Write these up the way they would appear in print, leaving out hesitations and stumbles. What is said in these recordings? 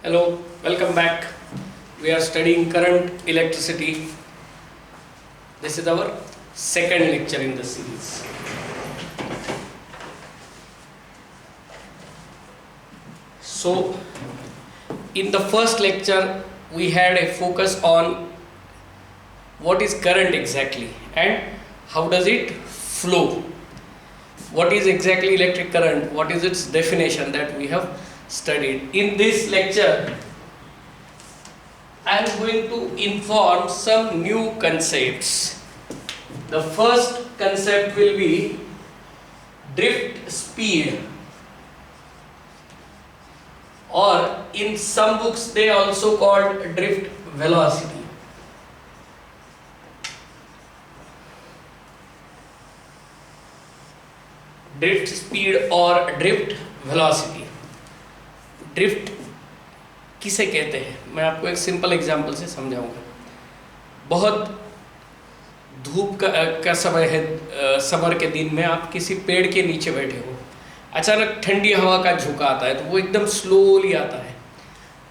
Hello, welcome back. We are studying current electricity. This is our second lecture in the series. So, in the first lecture, we had a focus on what is current exactly and how does it flow. What is exactly electric current? What is its definition that we have studied. In this lecture, I am going to inform some new concepts. The first concept will be drift speed, or in some books they also called drift velocity. Drift speed or drift velocity. Drift किसे कहते हैं, मैं आपको एक simple example से समझाऊंगा। बहुत धूप का समय है, समर के दिन में आप किसी पेड़ के नीचे बैठे हो, अचानक ठंडी हवा का झोंका आता है तो वो एकदम स्लोली आता है,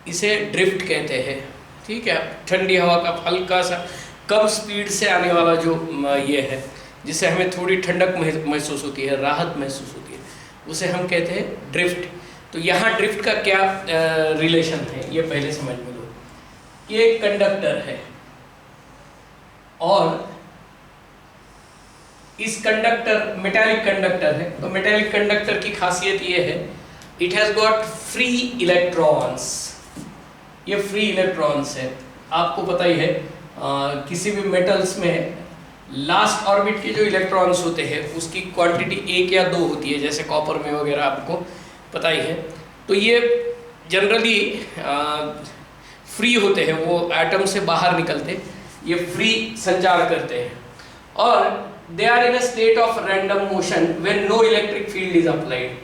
इसे ड्रिफ्ट कहते हैं। ठीक है, ठंडी हवा का हल्का सा कम स्पीड से आने वाला जो ये है, जिससे हमें थोड़ी ठंडक महसूस होती है, राहत महसूस होती है, उसे हम कहते हैं ड्रिफ्ट। तो यहाँ ड्रिफ्ट का क्या रिलेशन है ये पहले समझ में लो। ये एक कंडक्टर है और इस कंडक्टर मेटालिक कंडक्टर है। तो मेटालिक कंडक्टर की खासियत ये है, it has got free electrons. ये फ्री इलेक्ट्रॉन्स है, आपको पता ही है किसी भी मेटल्स में लास्ट ऑर्बिट के जो इलेक्ट्रॉन्स होते हैं उसकी क्वांटिटी 1 या 2 होती है, जैसे कॉपर में वगैरह आपको पता ही है। तो ये जनरली फ्री होते हैं, वो एटम से बाहर निकलते, ये फ्री संचार करते हैं और they are in a state of random motion when no electric field is applied.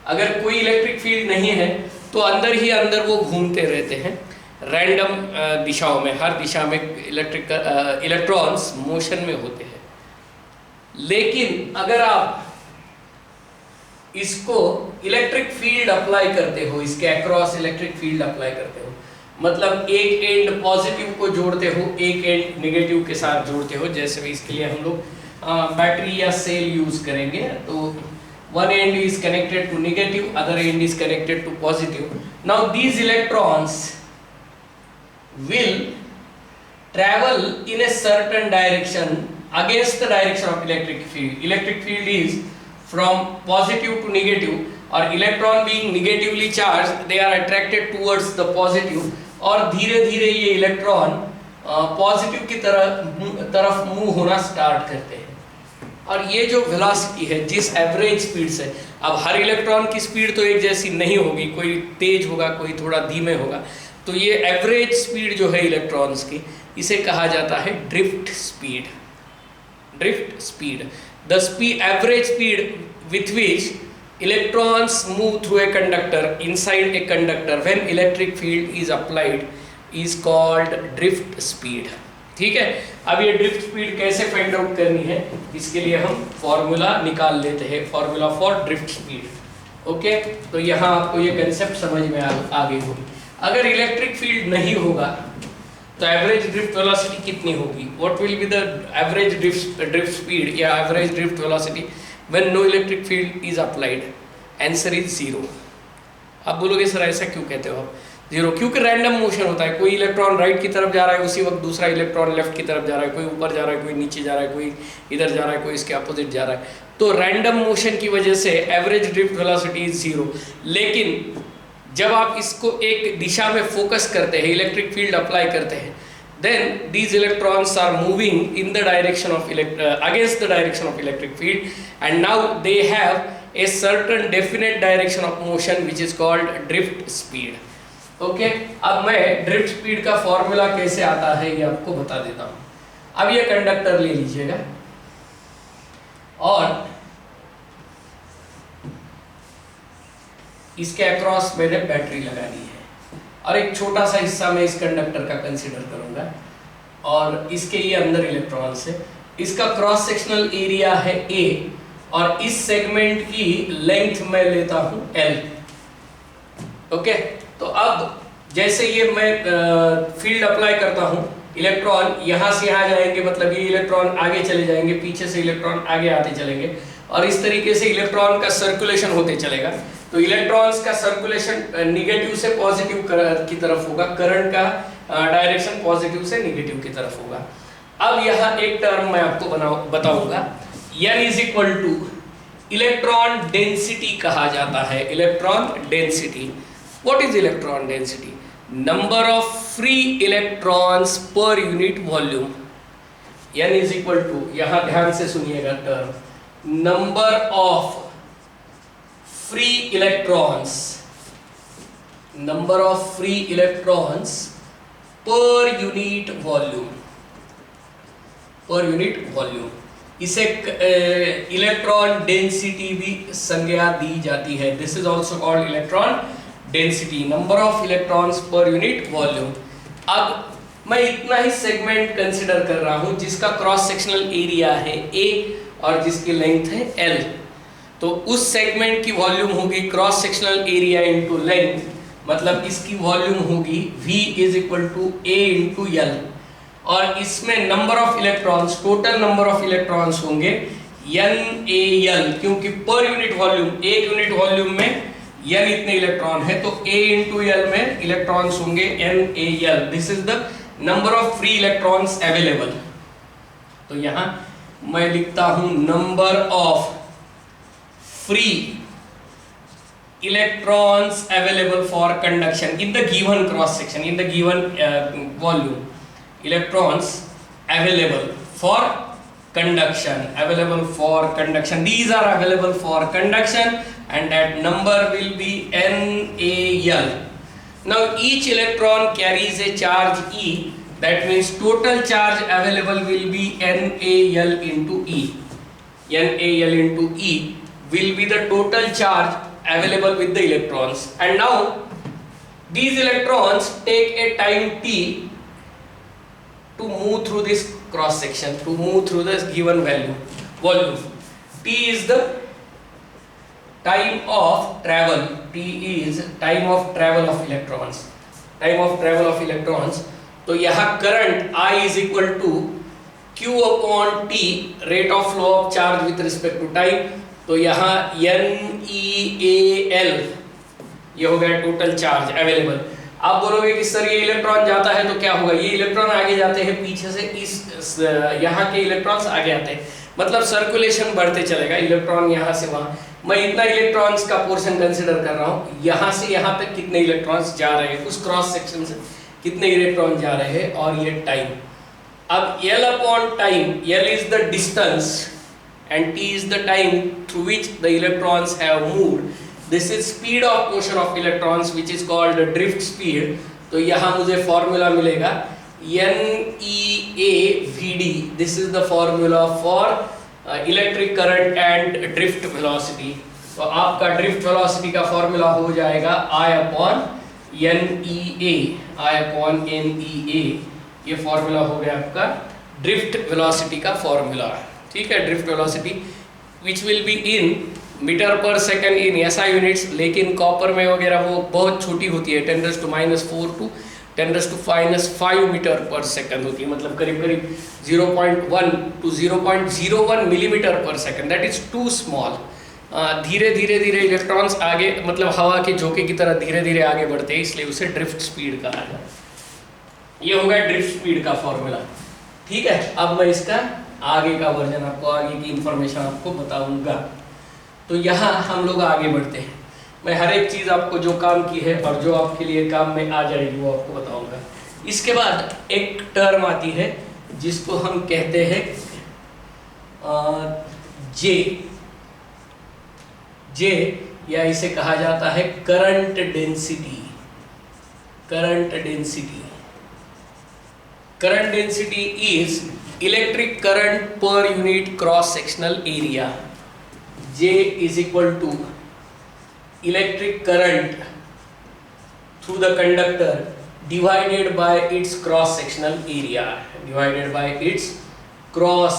अगर कोई इलेक्ट्रिक फील्ड नहीं है तो अंदर ही अंदर वो घूमते रहते हैं रैंडम दिशाओं में, हर दिशा में इलेक्ट्रॉन्स मोशन में होते हैं। लेकिन अगर आप इसको इलेक्ट्रिक फील्ड अप्लाई करते हो, इसके अक्रॉस इलेक्ट्रिक फील्ड अप्लाई करते हो, मतलब एक एंड पॉजिटिव को जोड़ते हो, एक एंड नेगेटिव के साथ जोड़ते हो, जैसे भी इसके लिए हम लोग बैटरी या सेल यूज करेंगे। तो one end is connected to negative, other end is connected to positive. Now these electrons will travel in a certain direction against the direction of electric field. Electric field is from positive to negative, or electron being negatively charged, they are attracted towards the positive, और धीरे धीरे ये electron positive की तरफ move होना start करते हैं। और ये जो वेलोसिटी है, जिस एवरेज स्पीड से, अब हर इलेक्ट्रॉन की स्पीड तो एक जैसी नहीं होगी, कोई तेज होगा, कोई थोड़ा धीमे होगा, तो ये एवरेज स्पीड जो है इलेक्ट्रॉन्स की, इसे कहा जाता है drift speed. Drift speed, the average speed with which electrons move through a conductor inside a conductor when electric field is applied is called drift speed। ठीक है, अब ये ड्रिफ्ट स्पीड कैसे फाइंड आउट करनी है, इसके लिए हम फॉर्मूला निकाल लेते हैं, formula for drift speed. Okay, तो यहाँ आपको ये कंसेप्ट समझ में आ गई होगी। अगर इलेक्ट्रिक फील्ड नहीं होगा तो एवरेज ड्रिफ्ट वेलोसिटी कितनी होगी? What will be the average drift speed या average drift velocity when no electric field is applied? Answer is 0। आप बोलोगे सर ऐसा क्यों कहते हो आप? 0 क्योंकि रैंडम मोशन होता है, कोई इलेक्ट्रॉन राइट की तरफ जा रहा है, उसी वक्त दूसरा इलेक्ट्रॉन लेफ्ट की तरफ जा रहा है, कोई ऊपर जा रहा है, कोई नीचे जा रहा है, कोई इधर जा रहा है, कोई इसके अपोजिट जा रहा है। तो रैंडम मोशन की वजह से एवरेज ड्रिफ्ट वेलोसिटी इज 0। लेकिन जब आप इसको एक दिशा में फोकस करते हैं, इलेक्ट्रिक फील्ड अप्लाई करते हैं, then these electrons are moving in the direction of against the direction of electric field, and now they have a certain definite direction of motion which is called drift speed। okay, अब मैं drift speed का formula कैसे आता है ये आपको बता देता हूँ। अब ये कंडक्टर ले लीजिएगा और इसके अक्रॉस मैंने बैटरी लगानी है और एक छोटा सा हिस्सा मैं इस कंडक्टर का कंसीडर करूंगा और इसके ये अंदर इलेक्ट्रॉन्स है। इसका क्रॉस सेक्शनल एरिया है A और इस सेगमेंट की लेंथ मैं लेता हूं L। ओके, तो अब जैसे ये मैं फील्ड अप्लाई करता हूँ, इलेक्ट्रॉन यहाँ से यहाँ जाएंगे, मतलब ये इलेक्ट्रॉन आगे चले जाएंगे, पीछे से इलेक्ट्रॉन आगे आते चलेंगे, और इस तरीके से इलेक्ट्रॉन का सर्कुलेशन होते चलेगा। तो इलेक्ट्रॉन्स का सर्कुलेशन नेगेटिव से पॉजिटिव की तरफ होगा, करंट का डायरेक्शन पॉजिटिव से नेगेटिव की तरफ होगा। अब यहाँ एक टर्म मैं आपको बताऊंगा, n is equal to electron density कहा जाता है। Electron density, what is electron density? Number of free electrons per unit volume. n is equal to, यहां ध्यान से सुनिएगा term, number of free electrons, number of free electrons per unit volume, per unit volume. इसे electron density भी संज्ञा दी जाती है। This is also called electron density, number of electrons per unit volume. अब मैं इतना ही सेगमेंट कंसिडर कर रहा हूं जिसका क्रॉस सेक्शनल एरिया है A और जिसकी लेंथ है L। तो उस सेगमेंट की वॉल्यूम होगी cross sectional area into length, मतलब इसकी वॉल्यूम होगी V is equal to A into L, और इसमें number of electrons, total number of electrons होंगे NaL, क्योंकि पर यूनिट वॉल्यूम, एक यूनिट वॉल्यूम में n इतने इलेक्ट्रॉन है, तो A इंटू L में इलेक्ट्रॉन्स होंगे NaL। This is the number of free electrons available. तो यहां मैं लिखता हूं number of free electrons available for conduction in the given cross section, in the given volume, electrons available for conduction, available for conduction, these are available for conduction, and that number will be NaL. Now each electron carries a charge E, that means total charge available will be NaL into E. NaL into E will be the total charge available with the electrons, and now these electrons take a time t to move through this cross section, to move through this given volume. T is the time of travel, T is time of travel of electrons, time of travel of electrons. तो यहाँ current I is equal to Q upon T, rate of flow of charge with respect to time. तो यहाँ NeAL ये हो गया total charge available. आप बोलोगे कि सर ये इलेक्ट्रॉन जाता है तो क्या होगा? ये इलेक्ट्रॉन आगे जाते हैं, पीछे से इस यहाँ के इलेक्ट्रॉन्स आगे आते हैं, मतलब सर्कुलेशन बढ़ते चलेगा, इलेक्ट्रॉन यहाँ से वहाँ। मैं इतना इलेक्ट्रॉन्स का पोर्शन कंसिडर कर रहा हूँ, यहाँ से यहाँ तक कितने इलेक्ट्रॉन्स जा रहे हैं, उस क्रॉस सेक्शन से कितने इलेक्ट्रॉन जा रहे हैं, और ये टाइम। अब L upon time, L is the distance and t is the time through which the electrons have moved. This is speed of motion of electrons, which is called drift speed. तो यहाँ मुझे formula मिलेगा NeAVD. This is the formula for electric current and drift velocity. तो आपका drift velocity का formula हो जाएगा I upon NeA, I upon NeA। ये फॉर्मूला हो गया आपका drift velocity का फॉर्मूला, ठीक है। Drift velocity which will be in metre per second in ऐसा यूनिट्स, लेकिन कॉपर में वगैरह वो बहुत छोटी होती है, 10⁻⁴ टू 10⁻⁵ मीटर पर सेकंड होती है, मतलब करीब करीब 0.1 to 0.01 millimetre per second, that is too small. धीरे धीरे धीरे इलेक्ट्रॉन्स आगे, मतलब हवा के झोंके की तरह धीरे धीरे आगे बढ़ते हैं, इसलिए उसे ड्रिफ्ट स्पीड कहा जाता है। ये हो गया ड्रिफ्ट स्पीड का फॉर्मूला, ठीक है। अब मैं इसका आगे का वर्जन आपको, आगे की इंफॉर्मेशन आपको बताऊंगा। तो यहाँ हम लोग आगे बढ़ते हैं, मैं हर एक चीज़ आपको जो काम की है और जो आपके लिए काम में आ जाएगी वो आपको बताऊंगा। इसके बाद एक टर्म आती है जिसको हम कहते हैं जे, या इसे कहा जाता है current density. Current density, current density is electric current per unit cross sectional area. J is equal to electric current through the conductor divided by its cross sectional area, divided by its cross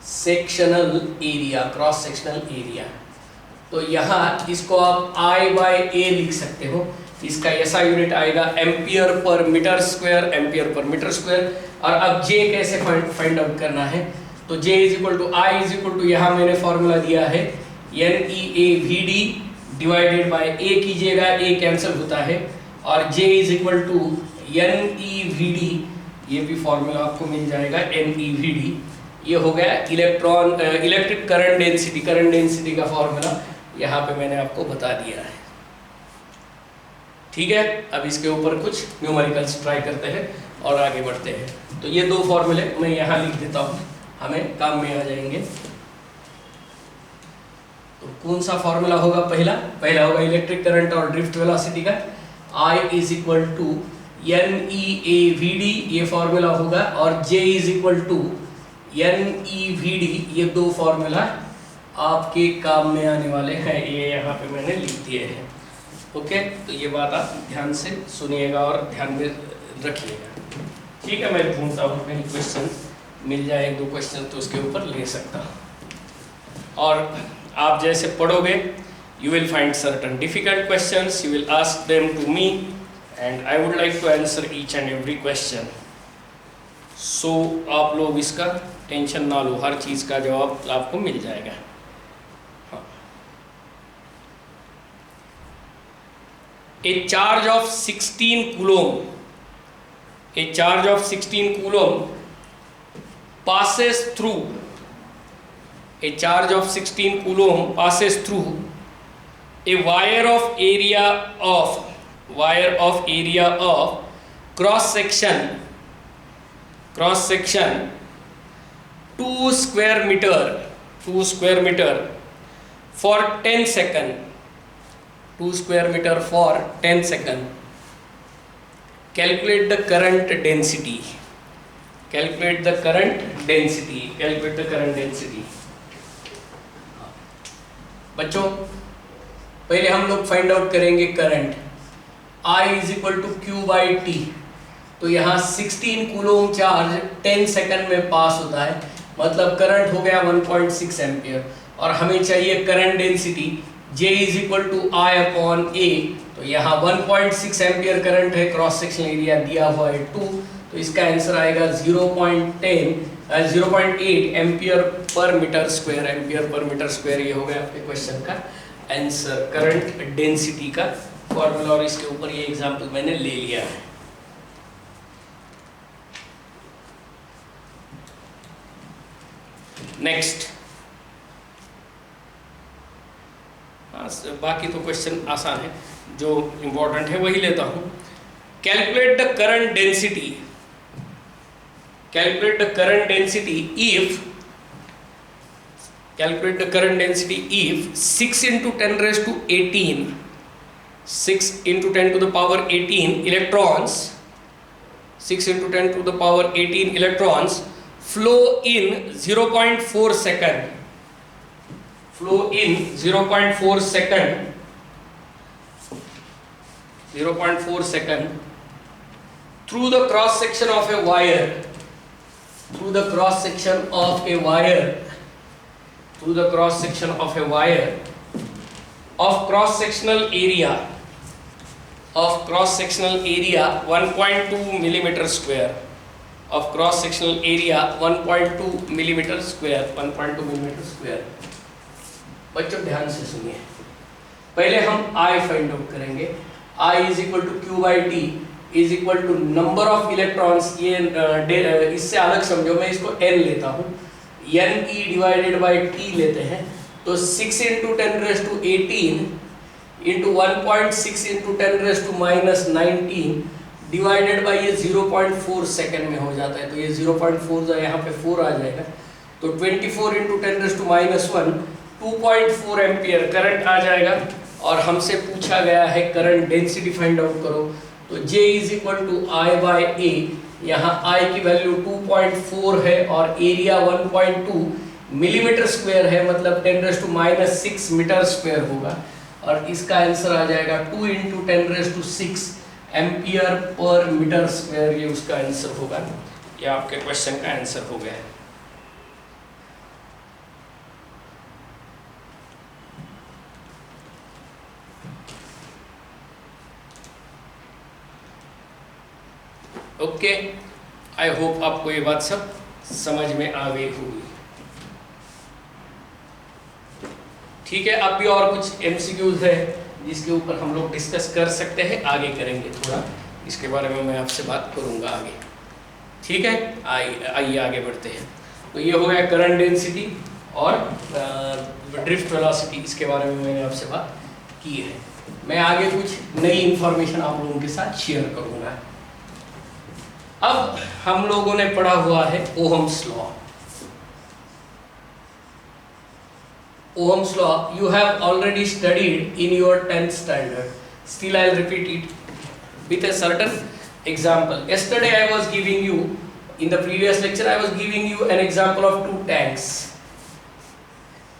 sectional area, cross sectional area। तो यहाँ इसको आप I by A लिख सकते हो। इसका ऐसा unit आएगा ampere per metre square, ampere per metre square. और अब जे कैसे फाइंड आउट करना है, तो J is equal to I is equal to, यहाँ मैंने फॉर्मूला दिया है N E A V D divided by A कीजिएगा, ए कैंसिल होता है, और J is equal to N E V D, ये भी फॉर्मूला आपको मिल जाएगा एन ई वी डी। ये हो गया electric current density, current density का फॉर्मूला यहाँ पे मैंने आपको बता दिया है। ठीक है, अब इसके ऊपर कुछ न्यूमेरिकल्स ट्राई करते हैं और आगे बढ़ते हैं। तो ये दो फॉर्मूले मैं यहाँ लिख देता हूँ, हमें काम में आ जाएंगे। तो कौन सा फॉर्मूला होगा? पहला होगा इलेक्ट्रिक करंट और ड्रिफ्ट वेलोसिटी का, I is equal to N E A V D, ये फॉर्मूला होगा, और J is equal to N E V D. ये दो फॉर्मूला आपके काम में आने वाले हैं, ये यहाँ पे मैंने लिख दिए हैं। ओके, तो ये बात आप ध्यान से सुनिएगा और ध्यान में रखिएगा। ठीक है, मैं ढूंढता हूँ कहीं क्वेश्चन मिल जाए, एक दो क्वेश्चन तो उसके ऊपर ले सकता हूँ। और आप जैसे पढ़ोगे, you will find certain difficult questions, you will ask them to me and I would like to answer each and every question. So आप लोग इसका टेंशन ना लो, हर चीज़ का जवाब आपको मिल जाएगा। हाँ। A charge of 16 coulomb, a charge of 16 coulomb passes through, a charge of 16 coulomb passes through a wire of area of cross section 2 square meter for 10 second, 2 square meter for 10 second. Calculate the current density. Calculate the current density. बच्चों, पहले हम लोग find out करेंगे current. I is equal to Q by T. तो यहाँ 16 coulomb charge 10 second में पास होता है, मतलब करंट हो गया 1.6 एम्पियर। और हमें चाहिए current density, J is equal to I upon A। तो यहाँ 1.6 एम्पियर करंट है, क्रॉस सेक्शन एरिया दिया हुआ है 2, तो इसका आंसर आएगा 0.8 एम्पियर पर मीटर स्क्वायर। ये हो गया आपके क्वेश्चन का आंसर, करंट डेंसिटी का फॉर्मूला। और इसके ऊपर ये एग्जांपल मैंने ले लिया है। नेक्स्ट, बाकी तो क्वेश्चन आसान है, जो इंपॉर्टेंट है वही लेता हूं। Calculate the current density, calculate the current density if 6 into 10 raised to 18 6 into 10 to the power 18 electrons 6 into 10 to the power 18 electrons flow in 0.4 second, 0.4 second through the cross section of a wire, of cross sectional area 1.2 millimeter square, of cross sectional area 1.2 millimeter square। बच्चों ध्यान से सुनिए, पहले हम I find out करेंगे। I is equal to Q by T is equal to number of electrons. ये इससे अलग समझो, मैं इसको n लेता हूँ, N E divided by T लेते हैं। तो 6 into 10 raise to 18 into 1.6 into 10 raise to -19 divided by ये 0.4 सेकेंड में हो जाता है। तो ये 0.4 यहाँ पे 4 आ जाएगा, तो 24 into 10 raise to -1 2.4 ampere current आ जाएगा। और हमसे पूछा गया है करंट डेंसिटी फाइंड आउट करो, तो J is equal to I by A। यहाँ I की वैल्यू 2.4 है और एरिया 1.2 मिलीमीटर स्क्वायर है, मतलब 10⁻⁻⁶ मीटर स्क्वायर होगा। और इसका आंसर आ जाएगा 2 into 10⁻⁶ ampere per metre square. ये उसका आंसर होगा, ये आपके क्वेश्चन का आंसर हो गया है। ओके, आई होप आपको ये बात सब समझ में आ गई होगी। ठीक है, अब भी और कुछ एमसीक्यूज है जिसके ऊपर हम लोग डिस्कस कर सकते हैं, आगे करेंगे थोड़ा इसके बारे में मैं आपसे बात करूंगा आगे। ठीक है, आइए आगे बढ़ते हैं। तो ये हो गया करंट डेंसिटी और ड्रिफ्ट वेलोसिटी, इसके बारे में मैंने आपसे बात की है। मैं आगे कुछ नई इंफॉर्मेशन आप लोगों के साथ शेयर करूंगा। अब हम लोगों ने पढ़ा हुआ है Ohm's law. Ohm's law you have already studied in your 10th standard. Still I'll repeat it with a certain example. Yesterday I was giving you, in the previous lecture I was giving you an example of two tanks,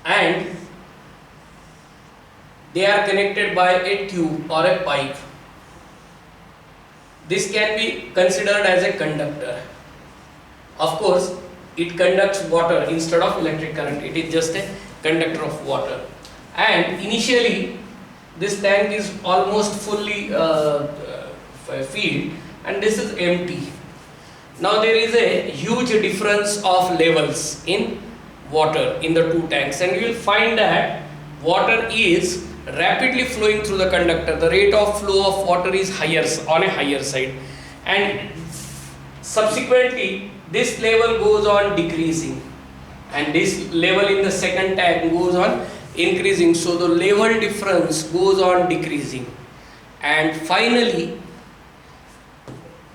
and they are connected by a tube or a pipe. This can be considered as a conductor. Of course it conducts water instead of electric current. It is just a conductor of water, and initially this tank is almost fully filled and this is empty. Now there is a huge difference of levels in water in the two tanks, and you will find that water is rapidly flowing through the conductor. The rate of flow of water is higher, on a higher side, and subsequently this level goes on decreasing, and this level in the second tank goes on increasing. So the level difference goes on decreasing, and finally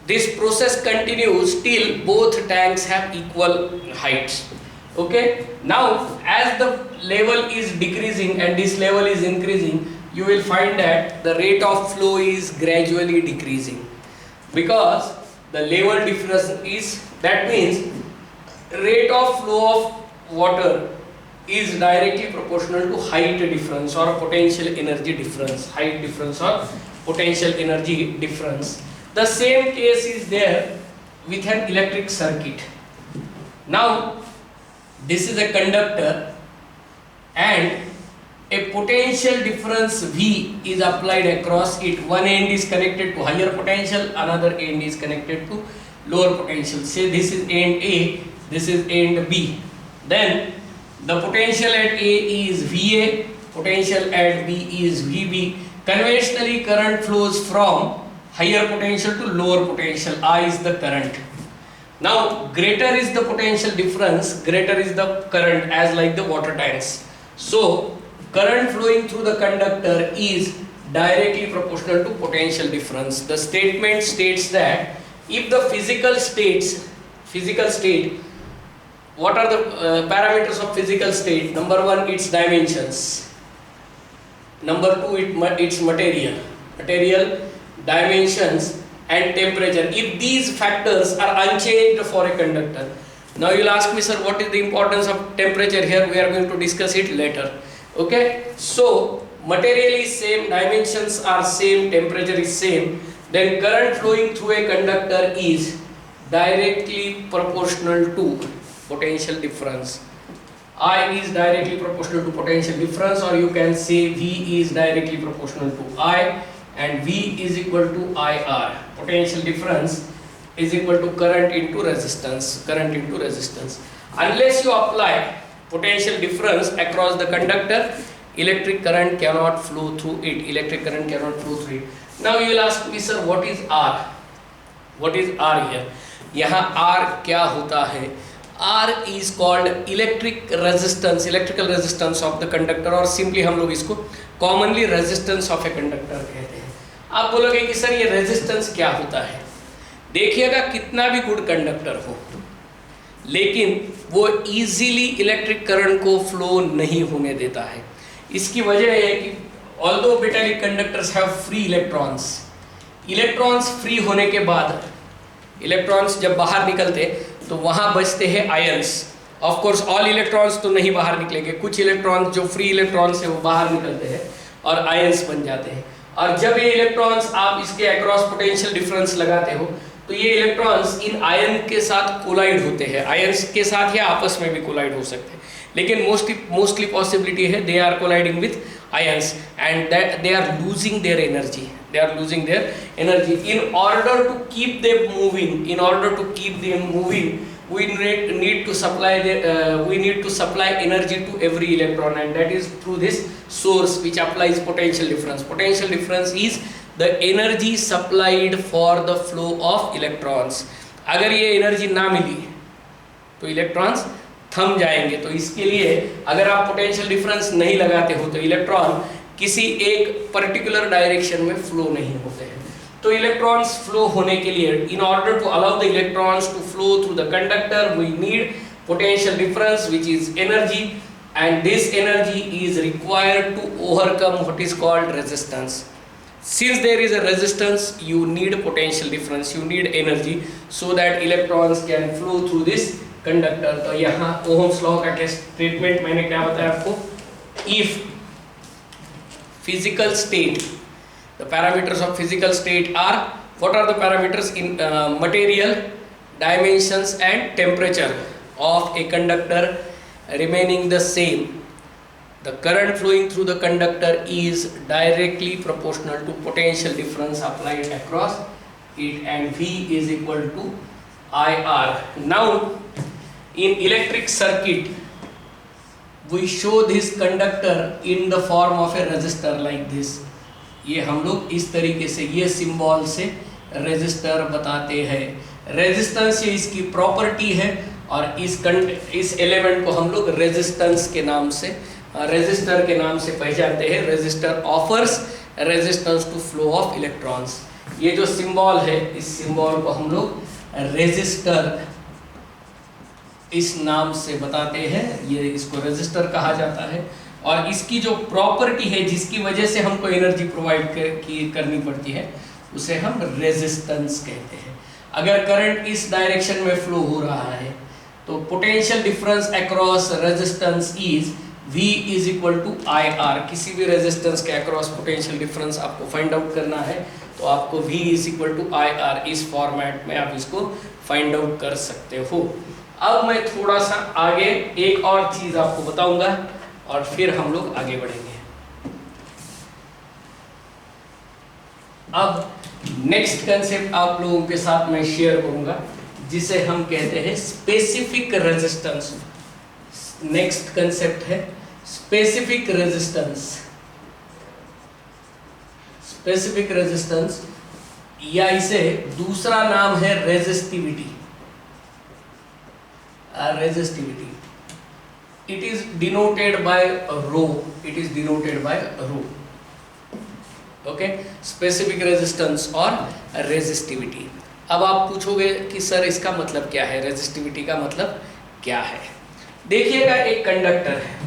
this process continues till both tanks have equal heights. Okay, now as the level is decreasing and this level is increasing, you will find that the rate of flow is gradually decreasing, because the level difference is, that means rate of flow of water is directly proportional to height difference or potential energy difference. Height difference or potential energy difference. The same case is there with an electric circuit. Now this is a conductor and a potential difference V is applied across it. One end is connected to higher potential, another end is connected to lower potential. Say this is end A, this is end B. Then the potential at A is VA, potential at B is VB. Conventionally current flows from higher potential to lower potential. I is the current. Now greater is the potential difference, greater is the current, as like the water tanks. So current flowing through the conductor is directly proportional to potential difference. The statement states that if the physical state, what are the parameters of physical state? Number one, its dimensions. Number two, its material, dimensions and temperature. If these factors are unchanged for a conductor. Now you will ask me, sir, what is the importance of temperature here? We are going to discuss it later. Okay, so material is same, dimensions are same, temperature is same, then current flowing through a conductor is directly proportional to potential difference. I is directly proportional to potential difference, or you can say V is directly proportional to I, and V is equal to IR. Potential difference is equal to current into resistance. Unless you apply potential difference across the conductor, electric current cannot flow through it. Now you will ask me, sir, what is R? What is R here? यहाँ R क्या होता है? R is called electrical resistance of the conductor, और simply हम लोग इसको commonly resistance of a conductor कहते हैं। आप बोलोगे कि सर ये resistance क्या होता है? देखिएगा कितना भी गुड कंडक्टर हो, लेकिन वो इजीली इलेक्ट्रिक करंट को फ्लो नहीं होने देता है। इसकी वजह है कि although metallic conductors have free electrons free होने के बाद इलेक्ट्रॉन्स जब बाहर निकलते तो वहाँ बचते हैं ions. Of course all electrons तो नहीं बाहर निकलेंगे, कुछ इलेक्ट्रॉन्स जो फ्री इलेक्ट्रॉन्स है वो बाहर निकलते हैं और आयंस बन जाते हैं। और जब ये इलेक्ट्रॉन्स आप इसके अक्रॉस पोटेंशियल डिफरेंस लगाते हो तो ये इलेक्ट्रॉन्स इन आयन के साथ कोलाइड होते हैं, आयंस के साथ या आपस में भी कोलाइड हो सकते हैं, लेकिन मोस्टली पॉसिबिलिटी है they are colliding with ions and that they are losing their energy. they are losing their energy. In order to keep them moving, we need to supply energy to every electron, and that is through this source which applies potential difference. Potential difference is the energy supplied for the flow of electrons. अगर ये energy ना मिली तो electrons थम जाएंगे। तो इसके लिए अगर आप पोटेंशियल डिफरेंस नहीं लगाते हो तो इलेक्ट्रॉन किसी एक पर्टिकुलर डायरेक्शन में फ्लो नहीं होते हैं। तो इलेक्ट्रॉन्स फ्लो होने के लिए, in order to allow the electrons to flow through the conductor, we need potential difference which is energy, and this energy is required to overcome what is called resistance. Since there is a resistance, you need potential difference, you need energy so that electrons can flow through this conductor. तो यहाँ Ohm's law का statement मैंने क्या बताया आपको, if physical state, the parameters of physical state are, what are the parameters in material, dimensions and temperature of a conductor remaining the same, the current flowing through the conductor is directly proportional to potential difference applied across it, and V is equal to IR. Now in electric circuit we show this conductor in the form of a resistor like this. ये हम लोग इस तरीके से ये symbol से resistor बताते हैं। रेजिस्टेंस ये इसकी प्रॉपर्टी है और इस एलिमेंट को हम लोग रेजिस्टेंस के नाम से, रेजिस्टर के नाम से पहचानते हैं। Resistor offers resistance to flow of electrons. ये जो सिंबल है, इस सिंबल को हम लोग रेजिस्टर इस नाम से बताते हैं, ये इसको रेजिस्टर कहा जाता है। और इसकी जो प्रॉपर्टी है जिसकी वजह से हमको एनर्जी प्रोवाइड करनी पड़ती है उसे हम रेजिस्टेंस कहते हैं। अगर करंट इस डायरेक्शन में फ्लो हो रहा है तो potential difference across resistance is V is equal to IR। किसी भी रेजिस्टेंस के अक्रॉस पोटेंशियल डिफरेंस आपको फाइंड आउट करना है तो आपको V is equal to IR, इस फॉर्मेट में आप इसको फाइंड आउट कर सकते हो। अब मैं थोड़ा सा आगे एक और चीज आपको बताऊंगा और फिर हम लोग आगे बढ़ेंगे। अब नेक्स्ट कंसेप्ट आप लोगों के साथ मैं शेयर करूंगा जिसे हम कहते हैं स्पेसिफिक रेजिस्टेंस। नेक्स्ट कंसेप्ट है स्पेसिफिक रेजिस्टेंस। स्पेसिफिक रेजिस्टेंस या इसे दूसरा नाम है resistivity. Resistivity, it is denoted by rho, it is denoted by rho, okay, specific resistance और resistivity। अब आप पूछोगे कि सर इसका मतलब क्या है, रेजिस्टिविटी का मतलब क्या है। देखिएगा एक कंडक्टर है,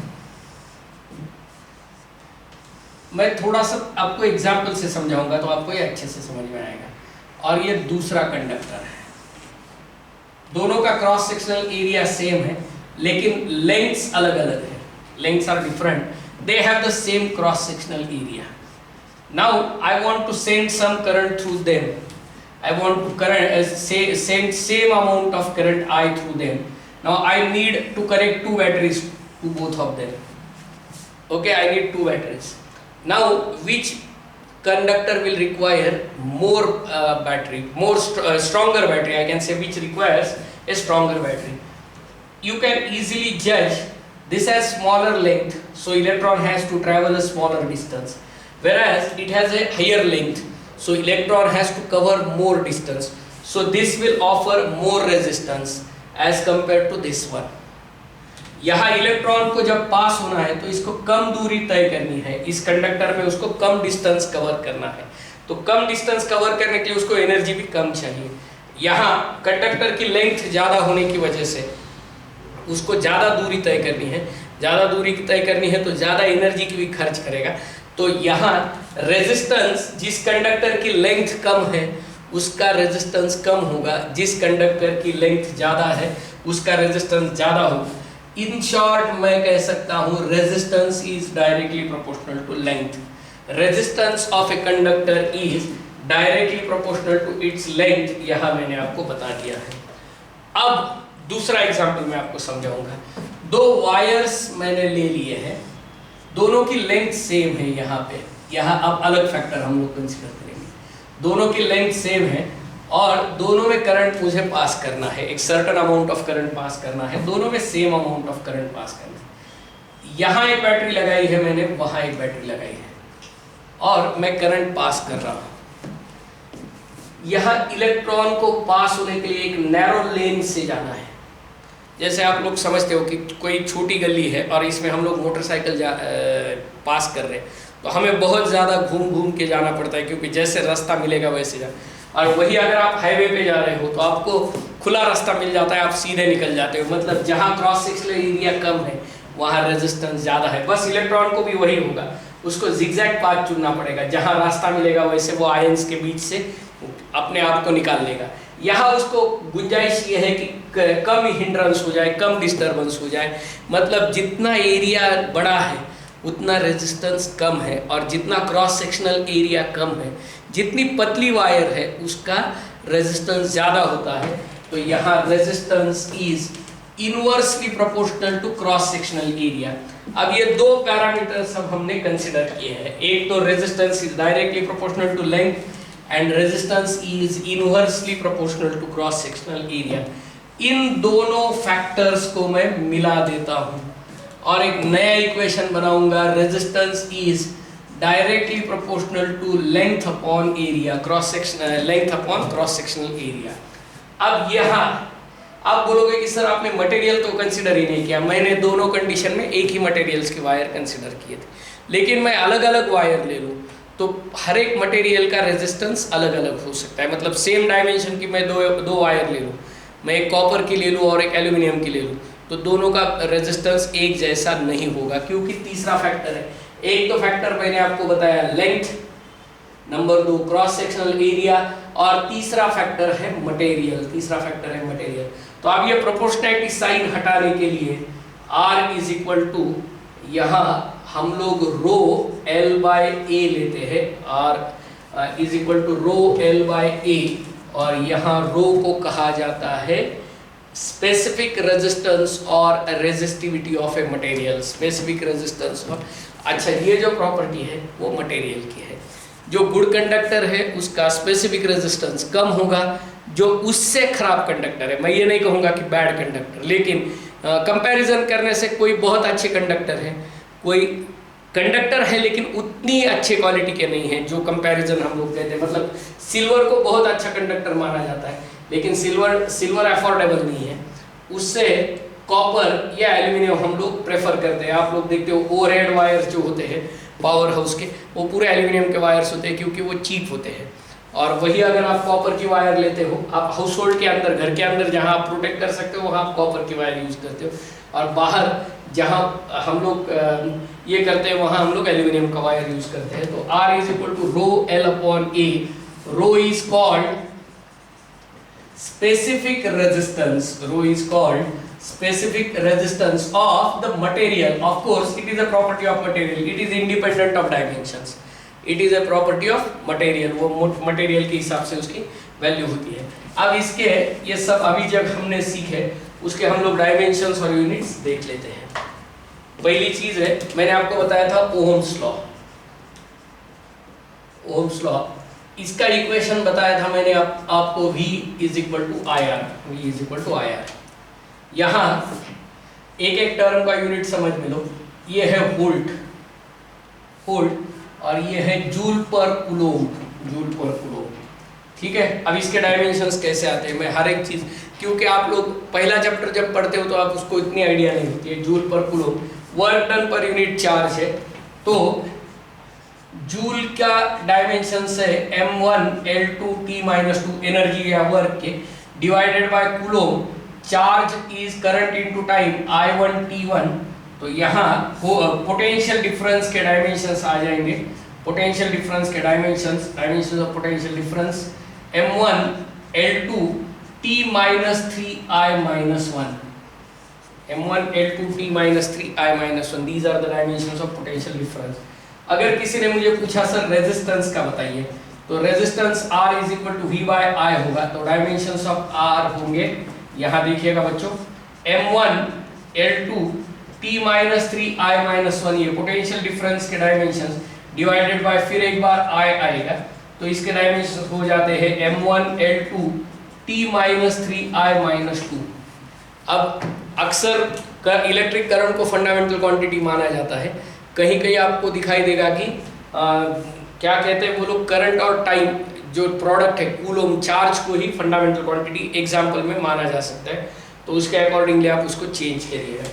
मैं थोड़ा सा आपको एग्जाम्पल से समझाऊंगा तो आपको ये अच्छे से समझ में आएगा। और ये दूसरा कंडक्टर है, दोनों का क्रॉस सेक्शनल एरिया सेम है लेकिन लेंथ्स अलग अलग है, lengths are different, they have the same cross sectional area. Now I want to send some current through them, I want to send same amount of current I through them. Now I need to connect two batteries to both of them. Okay, I need two batteries. Now which conductor will require more battery, stronger battery? I can say which requires a stronger battery. You can easily judge this has smaller length, so electron has to travel a smaller distance, whereas it has a higher length, so electron has to cover more distance, so this will offer more resistance as compared to this one. यहाँ electron को जब पास होना है तो इसको कम दूरी तय करनी है, इस कंडक्टर में उसको कम डिस्टेंस कवर करना है, तो कम डिस्टेंस कवर करने के लिए उसको एनर्जी भी कम चाहिए। यहाँ कंडक्टर की लेंथ ज़्यादा होने की वजह से उसको ज़्यादा दूरी तय करनी है, ज़्यादा दूरी तय करनी है तो ज़्यादा एनर्जी की भी खर्च करेगा। तो यहाँ रेजिस्टेंस, जिस कंडक्टर की लेंथ कम है उसका रेजिस्टेंस कम होगा, जिस कंडक्टर की लेंथ ज़्यादा है उसका रेजिस्टेंस ज़्यादा होगा। इन शॉर्ट मैं कह सकता हूँ resistance is directly proportional to length. Resistance of a conductor is directly proportional to its length, यहाँ मैंने आपको बता दिया है। अब दूसरा एग्जाम्पल मैं आपको समझाऊंगा। दो वायर्स मैंने ले लिए हैं, दोनों की लेंथ सेम है यहाँ पे, यहाँ अब अलग फैक्टर हम लोग कंसीडर करेंगे। दोनों की लेंथ सेम है और दोनों में करंट मुझे पास करना है, एक certain amount of current pass करना है, दोनों में same amount of current pass करना है। यहाँ एक बैटरी लगाई है मैंने, वहाँ एक बैटरी लगाई है और मैं करंट पास कर रहा हूँ। यहाँ इलेक्ट्रॉन को पास होने के लिए एक नैरो लेन से जाना है। जैसे आप लोग समझते हो कि कोई छोटी गली है और इसमें हम लोग मोटरसाइकिल पास कर रहे हैं, तो हमें बहुत ज़्यादा घूम घूम के जाना पड़ता है, क्योंकि जैसे रास्ता मिलेगा वैसे जा। और वही अगर आप हाईवे पे जा रहे हो तो आपको खुला रास्ता मिल जाता है, आप सीधे निकल जाते हो। मतलब जहाँ क्रॉस सेक्शनल एरिया कम है वहाँ रेजिस्टेंस ज़्यादा है। बस इलेक्ट्रॉन को भी वही होगा, उसको जिगजैग पाथ चुनना पड़ेगा, जहाँ रास्ता मिलेगा वैसे वो आयंस के बीच से अपने आप को निकाल लेगा। यहाँ उसको गुंजाइश ये है कि कम हिंड्रेंस हो जाए, कम डिस्टर्बेंस हो जाए। मतलब जितना एरिया बड़ा है उतना रेजिस्टेंस कम है, और जितना क्रॉस सेक्शनल एरिया कम है, जितनी पतली वायर है उसका रेजिस्टेंस ज़्यादा होता है। तो यहाँ resistance is inversely proportional to cross sectional area. अब ये दो पैरामीटर्स अब हमने कंसिडर किए हैं। एक तो resistance is directly proportional to length and resistance is inversely proportional to cross sectional area. इन दोनों फैक्टर्स को मैं मिला देता हूँ और एक नया इक्वेशन बनाऊंगा। Resistance is directly proportional to length upon area, cross section length upon cross sectional area. अब यहाँ आप बोलोगे कि सर आपने मटेरियल तो कंसिडर ही नहीं किया। मैंने दोनों कंडीशन में एक ही मटेरियल्स के वायर कंसिडर किए थे, लेकिन मैं अलग अलग वायर ले लूँ तो हर एक मटेरियल का रेजिस्टेंस अलग अलग हो सकता है। मतलब सेम डायमेंशन की मैं दो वायर ले लूँ, मैं एक कॉपर की ले लूँ और एक एल्यूमिनियम की ले लूँ, तो दोनों का रेजिस्टेंस एक जैसा नहीं होगा, क्योंकि तीसरा फैक्टर है। एक तो फैक्टर मैंने आपको बताया length, number 2 cross sectional area, और तीसरा फैक्टर है मटेरियल। तो अब ये प्रोपोर्शनैलिटी साइन हटाने के लिए R इज इक्वल टू, यहाँ हम लोग रो L बाय A लेते हैं, R is equal to rho L by A, और यहाँ रो को कहा जाता है स्पेसिफिक रेजिस्टेंस और resistivity of a material. Specific resistance और अच्छा, ये जो प्रॉपर्टी है वो मटेरियल की है। जो गुड कंडक्टर है उसका स्पेसिफिक रेजिस्टेंस कम होगा, जो उससे खराब कंडक्टर है, मैं ये नहीं कहूँगा कि बैड कंडक्टर, लेकिन कंपैरिजन करने से कोई बहुत अच्छे कंडक्टर है, कोई कंडक्टर है लेकिन उतनी अच्छे क्वालिटी के नहीं है, जो कंपैरिजन हम लोग कहते हैं। मतलब सिल्वर को बहुत अच्छा कंडक्टर माना जाता है, लेकिन सिल्वर अफोर्डेबल नहीं है, उससे कॉपर या एल्यूमिनियम हम लोग प्रेफर करते हैं। आप लोग देखते हो ओवरहेड वायर्स जो होते हैं पावर हाउस के, वो पूरे एल्यूमिनियम के वायर्स होते हैं, क्योंकि वो चीप होते हैं। और वही अगर आप कॉपर की वायर लेते हो, आप हाउस होल्ड के अंदर, घर के अंदर जहाँ आप प्रोटेक्ट कर सकते हो वहाँ आप कॉपर की वायर यूज करते हो, और बाहर जहाँ हम लोग ये करते हैं वहाँ हम लोग एल्यूमिनियम का वायर यूज करते हैं। तो R is equal to rho L upon A। Rho is called specific resistance, rho is called specific resistance of the material. Of course it is a property of material, it is independent of dimensions, it is a property of material, वो material के हिसाब से उसकी value होती है। अब इसके ये सब अभी जब हमने सीखे उसके हम लोग डायमेंशंस और यूनिट्स देख लेते हैं। पहली चीज है, मैंने आपको बताया था ओहम्स लॉ। ओहम्स लॉ, इसका इक्वेशन बताया था मैंने आपको V is equal to I R. यहाँ एक एक टर्म का यूनिट समझ में लो। ये है वोल्ट, और ये है जूल पर कूलोम्ब। ठीक है। अब इसके डायमेंशंस कैसे आते हैं, मैं हर एक चीज, क्योंकि आप लोग पहला चैप्टर जब पढ़ते हो तो आप उसको इतनी आइडिया नहीं होती है। जूल पर कूलोम्ब, 1 टन पर यूनिट चार्ज है, तो जूल का डायमेंशन है m1 L2 T-2 एनर्जी या वर्क के, divided by coulomb, charge is current into time I1 T1। तो यहाँ पोटेंशियल डिफरेंस के डायमेंशंस आ जाएंगे। पोटेंशियल डिफरेंस के dimensions of potential difference m1 L2 T-3I-1, m1 L2 T-3I-1, these are the dimensions of potential difference। अगर किसी ने मुझे पूछा सर रेजिस्टेंस का बताइए, तो resistance R is equal to V by I होगा। तो डायमेंशंस ऑफ R होंगे, यहाँ देखिएगा बच्चों, m1 L2 T-3I-1, ये पोटेंशियल डिफरेंस के डायमेंशंस, डिवाइडेड बाय फिर एक बार I आएगा, तो इसके डायमेंशन हो जाते हैं M1L2 T-3I-2। अब अक्सर इलेक्ट्रिक करंट को फंडामेंटल क्वांटिटी माना जाता है, कहीं कहीं आपको दिखाई देगा कि क्या कहते हैं वो लोग, करंट और टाइम जो प्रोडक्ट है कूलोम चार्ज को ही फंडामेंटल क्वांटिटी एग्जाम्पल में माना जा सकता है, तो उसके अकॉर्डिंगली आप उसको चेंज करिएगा।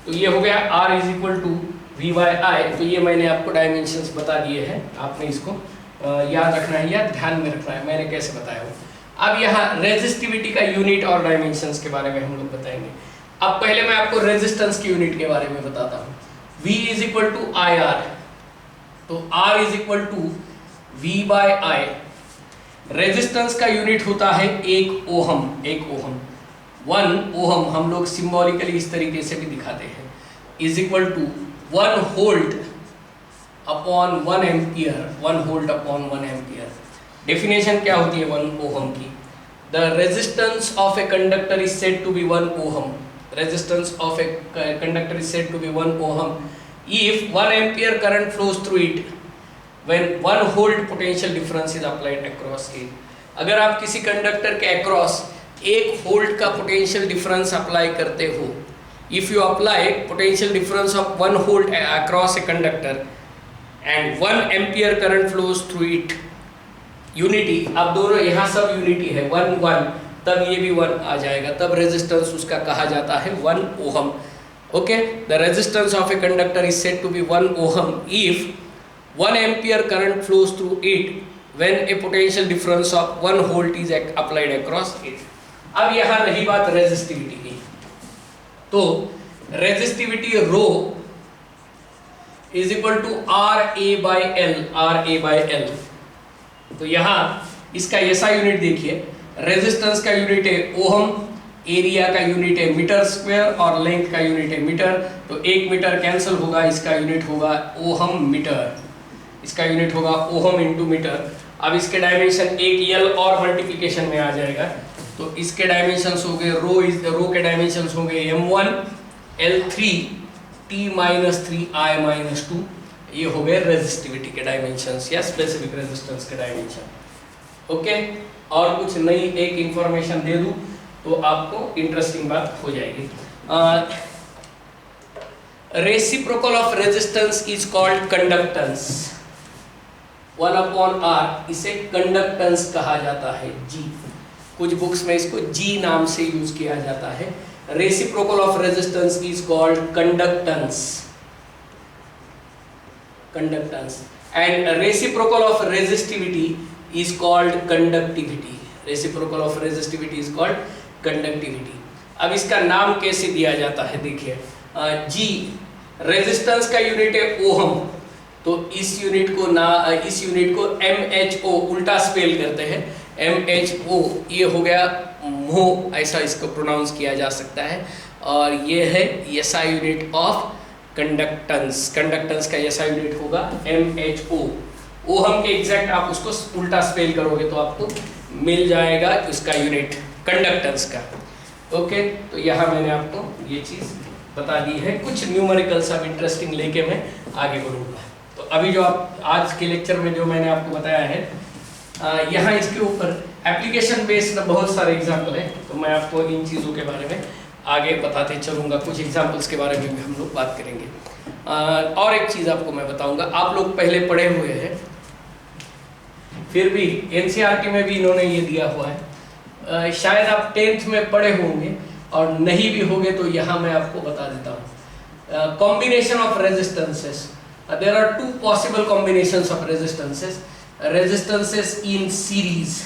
तो ये हो गया R is equal to V/I। तो ये मैंने आपको डायमेंशंस बता दिए हैं, आपने इसको याद रखना है या ध्यान में रखना है, मैंने कैसे बताया हो। अब यहाँ रेजिस्टिविटी का यूनिट और डायमेंशंस के बारे में हम लोग बताएंगे। अब पहले मैं आपको रेजिस्टेंस की यूनिट के बारे में बताता हूँ। V is equal to IR, तो R is equal to V/I। Resistance का यूनिट होता है 1 ओहम। 1 ओहम हम लोग सिंबॉलिकली इस तरीके से भी दिखाते हैं, is equal to 1 volt upon 1 ampere. 1 volt upon 1 ampere. Definition क्या होती है 1 ओहम की? The resistance of a conductor is said to be 1 ohm. Resistance of a conductor is said to be 1 ohm if 1 ampere current flows through it when 1 volt potential difference is applied across it। अगर आप किसी conductor के across 1 volt का potential difference apply करते हो, if you apply potential difference of 1 volt across a conductor and 1 ampere current flows through it, unity, अब दोनों यहाँ सब यूनिटी है 1 1, तब ये भी 1 आ जाएगा, तब रेजिस्टेंस उसका कहा जाता है 1 ohm. Okay, the resistance of a conductor is said to be 1 ohm if 1 ampere current flows through it when a potential difference of 1 volt is applied across it। अब यहाँ रही बात रेजिस्टिविटी की, तो resistivity rho is equal to RA/L। तो यहाँ इसका ऐसा यूनिट देखिए, रेजिस्टेंस का यूनिट है ओहम, एरिया का यूनिट है मीटर स्क्वायर और लेंथ का यूनिट है मीटर। तो 1 मीटर कैंसिल होगा, इसका यूनिट होगा ओहम मीटर, इसका यूनिट होगा ओहम इंटू मीटर। अब इसके डायमेंशन एक L और मल्टीप्लिकेशन में आ जाएगा, तो इसके डायमेंशंस हो गए रो के डायमेंशंस हो गए M1L3 T-3I-2। ये हो गए रेजिस्टिविटी के डायमेंशंस या स्पेसिफिक रेजिस्टेंस के डायमेंशन। ओके, और कुछ नई एक इंफॉर्मेशन दे दूं तो आपको इंटरेस्टिंग बात हो जाएगी। Reciprocal of resistance is called conductance. 1/R इसे कंडक्टेंस कहा जाता है, G। कुछ बुक्स में इसको G नाम से यूज किया जाता है। Reciprocal of resistance is called conductance and reciprocal of resistivity is called conductivity. Reciprocal of resistivity is called conductivity. अब इसका नाम कैसे दिया जाता है, देखिए G रेजिस्टेंस का यूनिट है ओहम, तो इस यूनिट को MHO उल्टा स्पेल करते हैं, MHO। ये हो गया मो, ऐसा इसको प्रोनाउंस किया जा सकता है, और ये है ऐसा यूनिट ऑफ कंडक्टेंस। कंडक्टेंस का ऐसा यूनिट होगा MHO। ओहम के एग्जैक्ट आप उसको उल्टा स्पेल करोगे तो आपको मिल जाएगा उसका यूनिट कंडक्टेंस का। ओके, तो यहाँ मैंने आपको ये चीज़ बता दी है, कुछ न्यूमेरिकल्स अब इंटरेस्टिंग लेके मैं आगे बढ़ूँगा। तो अभी जो आप आज के लेक्चर में जो मैंने आपको बताया है, यहाँ इसके ऊपर एप्लीकेशन बेस्ड बहुत सारे एग्जाम्पल हैं, तो मैं आपको इन चीज़ों के बारे में आगे बताते चलूँगा। कुछ एग्जाम्पल्स के बारे में भी हम लोग बात करेंगे। और एक चीज़ आपको मैं बताऊँगा, आप लोग पहले पढ़े हुए हैं, फिर भी NCERT में भी इन्होंने ये दिया हुआ है, शायद आप 10th में पढ़े होंगे, और नहीं भी होंगे तो यहाँ मैं आपको बता देता हूँ। Combination of resistances, there are 2 possible combinations of resistances, resistances in series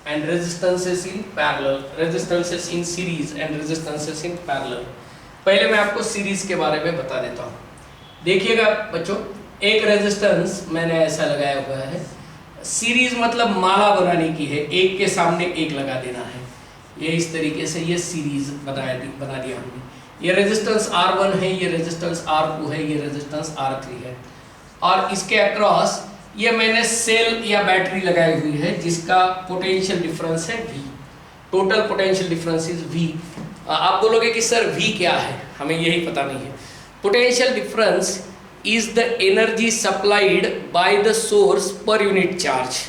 and resistances in parallel. Resistances in series and resistances in parallel. पहले मैं आपको सीरीज के बारे में बता देता हूँ। देखिएगा बच्चों, एक रेजिस्टेंस मैंने ऐसा लगाया हुआ है, सीरीज मतलब माला बनाने की है, एक के सामने एक लगा देना है, ये इस तरीके से ये सीरीज बना दिया हमने। ये रेजिस्टेंस R1 है, ये रेजिस्टेंस R2 है, ये रेजिस्टेंस R3 है, और इसके अक्रॉस ये मैंने सेल या बैटरी लगाई हुई है जिसका पोटेंशियल डिफरेंस है V। Total potential difference is V। आप बोलोगे कि सर V क्या है, हमें यही पता नहीं है। Potential difference is the energy supplied by the source per unit charge.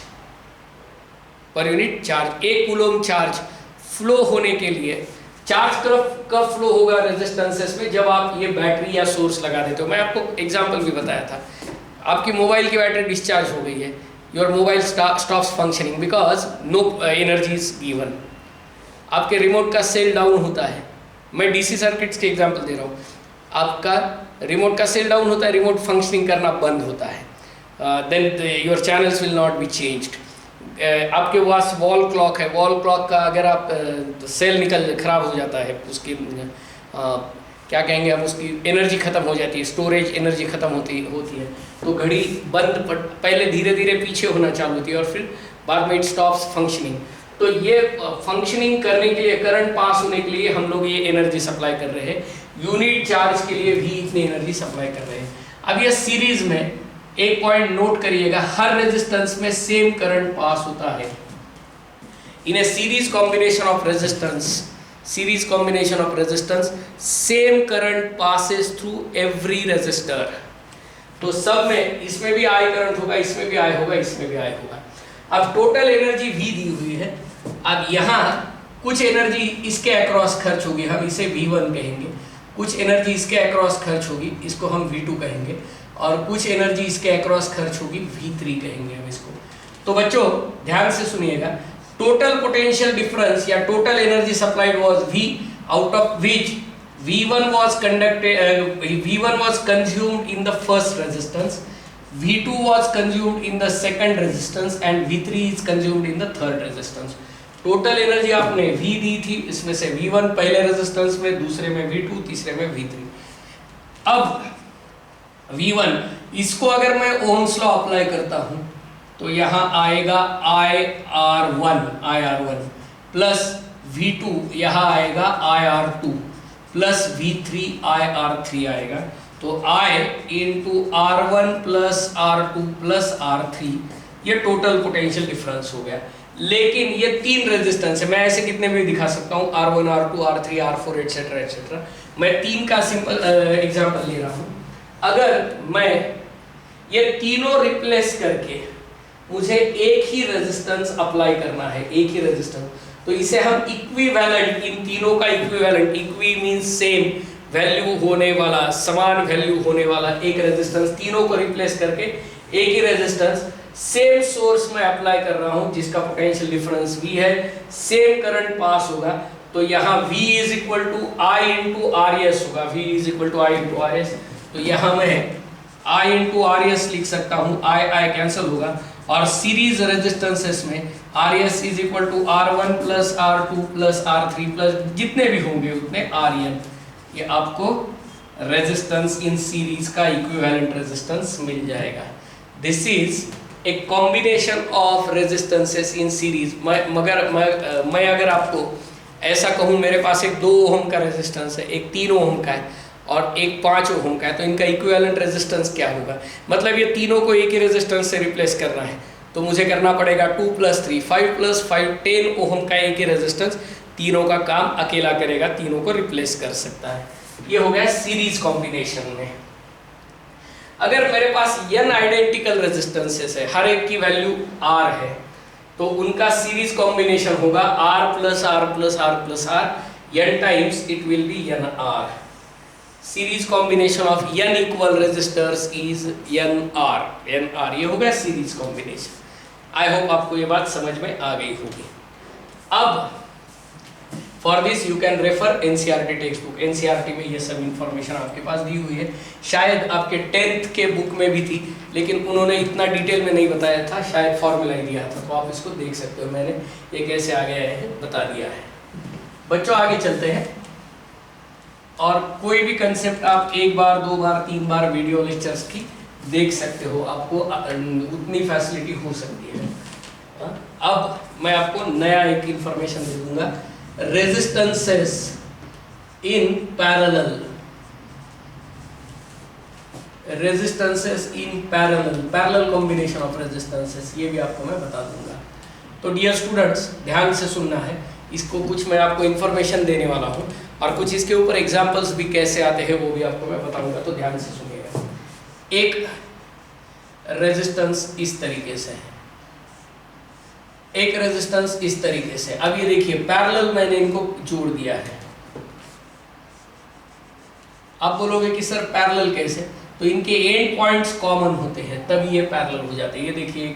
पर unit charge, 1 coulomb charge flow होने के लिए, चार्ज कब फ्लो होगा रेजिस्टेंसेस में, जब आप ये बैटरी या सोर्स लगा देते हो। मैं आपको एग्जांपल भी बताया था, आपकी मोबाइल की बैटरी डिस्चार्ज हो गई है, your mobile stops functioning because no energy is given. आपके रिमोट का सेल डाउन होता है, मैं डीसी सर्किट्स के एग्जांपल दे रहा हूँ, आपका रिमोट का सेल डाउन होता है, रिमोट फंक्शनिंग करना बंद होता है, then your channels will not be changed. आपके पास वॉल क्लॉक है, वॉल क्लॉक का अगर आप सेल खराब हो जाता है, उसकी क्या कहेंगे हम, उसकी एनर्जी ख़त्म हो जाती है, स्टोरेज एनर्जी ख़त्म होती है, तो घड़ी बंद, पहले धीरे धीरे पीछे होना चालू होती है और फिर बाद में इट स्टॉप्स फंक्शनिंग। तो ये फंक्शनिंग करने के लिए, करंट पास होने के लिए हम लोग ये एनर्जी सप्लाई कर रहे हैं, यूनिट चार्ज के लिए भी इतनी एनर्जी सप्लाई कर रहे हैं। अब ये सीरीज में एक पॉइंट नोट करिएगा, हर रेजिस्टेंस में सेम करंट पास होता है। In a series combination of resistance same current passes through every resistor. तो सब में, इसमें भी आई करंट होगा, इसमें भी आई होगा, इसमें भी आई होगा। अब टोटल एनर्जी V दी हुई है, अब यहाँ कुछ एनर्जी इसके अक्रॉस खर्च होगी, हम इसे V1 कहेंगे, कुछ एनर्जी इसके अक्रॉस खर्च होगी, इसको हम V2 कहेंगे, और कुछ एनर्जी इसके अक्रॉस खर्च होगी, V3 कहेंगे हम इसको। तो बच्चों ध्यान से सुनिएगा, टोटल पोटेंशियल डिफरेंस या total energy supplied was V, out of which V1 was consumed in the first resistance, V2 was consumed in the second resistance and V3 is consumed in the third resistance। Total energy आपने V दी थी, इसमें से V1 पहले resistance में, दूसरे में V2, तीसरे में V3। अब V1, इसको अगर मैं ओम्स लॉ अप्लाई करता हूं तो यहां आएगा IR1 प्लस V2, यहां आएगा IR2 प्लस V3 IR3 आएगा। तो I into R1 plus R2 plus R3, ये टोटल पोटेंशियल डिफरेंस हो गया। लेकिन ये 3 रेजिस्टेंस है, मैं ऐसे कितने भी दिखा सकता हूँ, R1, R2, R3, R4 etcetera etcetera. मैं 3 का सिंपल एग्जांपल ले रहा हूँ। अगर मैं ये तीनों रिप्लेस करके मुझे एक ही रेजिस्टेंस अप्लाई करना है, एक ही रेजिस्टेंस, तो इसे हम इक्विवेलेंट, इन तीनों का equivalent, equi means same value होने वाला, समान वैल्यू होने वाला एक रेजिस्टेंस, तीनों को रिप्लेस करके एक ही रेजिस्टेंस सेम सोर्स में अप्लाई कर रहा हूं, जिसका पोटेंशियल डिफरेंस V है, सेम करंट पास होगा। तो यहाँ V is equal to I into RS होगा, V is equal to I into RS। तो यहाँ मैं I इंटू RS लिख सकता हूँ, I कैंसिल होगा, और सीरीज रेजिस्टेंसेस में RS is equal to R1 plus R2 plus R3 plus जितने भी होंगे उतने RN, ये आपको रेजिस्टेंस इन सीरीज का इक्विवेलेंट रेजिस्टेंस मिल जाएगा। This is a combination of resistances in series. मैं अगर आपको ऐसा कहूँ, मेरे पास एक 2 ओम का रेजिस्टेंस है, एक 3 ओम का है और एक 5 ओम का है, तो इनका इक्विवेलेंट रेजिस्टेंस क्या होगा? मतलब ये तीनों को एक ही रेजिस्टेंस से रिप्लेस करना है, तो मुझे करना पड़ेगा 2 + 3 5 + 5 10 ओम का एक ही रेजिस्टेंस, तीनों का काम अकेला करेगा, तीनों को रिप्लेस कर सकता है। ये हो गया सीरीज कॉम्बिनेशन में। अगर मेरे पास n आइडेंटिकल रेजिस्टेंसेस है, हर एक की वैल्यू R है, तो उनका सीरीज कॉम्बिनेशन होगा R plus R plus R plus R, n times it will be NR। Series combination of n equal resistors is NR, ये हो गया सीरीज कॉम्बिनेशन। आई होप आपको ये बात समझ में आ गई होगी। अब for this you can refer NCERT text book, NCERT में ये सब इंफॉर्मेशन आपके पास दी हुई है, शायद आपके 10th के बुक में भी थी, लेकिन उन्होंने इतना डिटेल में नहीं बताया था, शायद फॉर्मूला ही दिया था, तो आप इसको देख सकते हो, मैंने ये कैसे आ गया है बता दिया है। बच्चों आगे चलते हैं, और कोई भी कंसेप्ट आप 1 बार 2 बार 3 बार वीडियो लेक्चर्स की देख सकते हो, आपको उतनी फैसिलिटी हो सकती है। अब मैं आपको नया एक इंफॉर्मेशन दे दूंगा, resistances in parallel, parallel combination of resistances, ये भी आपको मैं बता दूंगा। तो डियर स्टूडेंट्स ध्यान से सुनना है, इसको कुछ मैं आपको इंफॉर्मेशन देने वाला हूँ, और कुछ इसके ऊपर एग्जांपल्स भी कैसे आते हैं वो भी आपको मैं बताऊंगा, तो ध्यान से सुनिएगा। एक रेजिस्टेंस इस तरीके से है, एक रेजिस्टेंस इस तरीके से। अब ये देखिए पैरेलल मैंने इनको जोड़ दिया है। आप बोलोगे कि सर पैरेलल कैसे, तो इनके एंड पॉइंट्स कॉमन होते हैं तभी ये पैरेलल हो जाते हैं। ये देखिए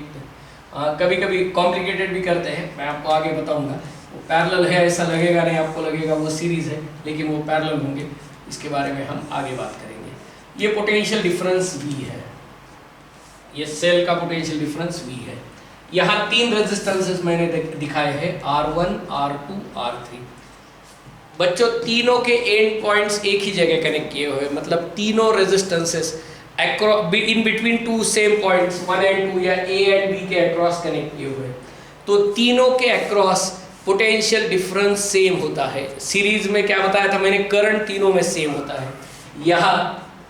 कभी कभी कॉम्प्लिकेटेड भी करते हैं, मैं आपको आगे बताऊंगा। वो पैरेलल है ऐसा लगेगा नहीं, आपको लगेगा वो सीरीज है, लेकिन वो पैरेलल होंगे, इसके बारे में हम आगे बात करेंगे। ये पोटेंशियल डिफरेंस V है, ये सेल का पोटेंशियल डिफरेंस V है। यहाँ 3 रेजिस्टेंसेस मैंने दिखाए हैं, R1, R2, R3। बच्चों तीनों के एंड पॉइंट्स एक ही जगह कनेक्ट किए हुए, मतलब तीनों resistances in between 2 same points 1 and 2 या A एंड B के अक्रॉस कनेक्ट किए हुए, तो तीनों के अक्रॉस पोटेंशियल डिफरेंस सेम होता है। सीरीज में क्या बताया था मैंने, करंट तीनों में सेम होता है। यहाँ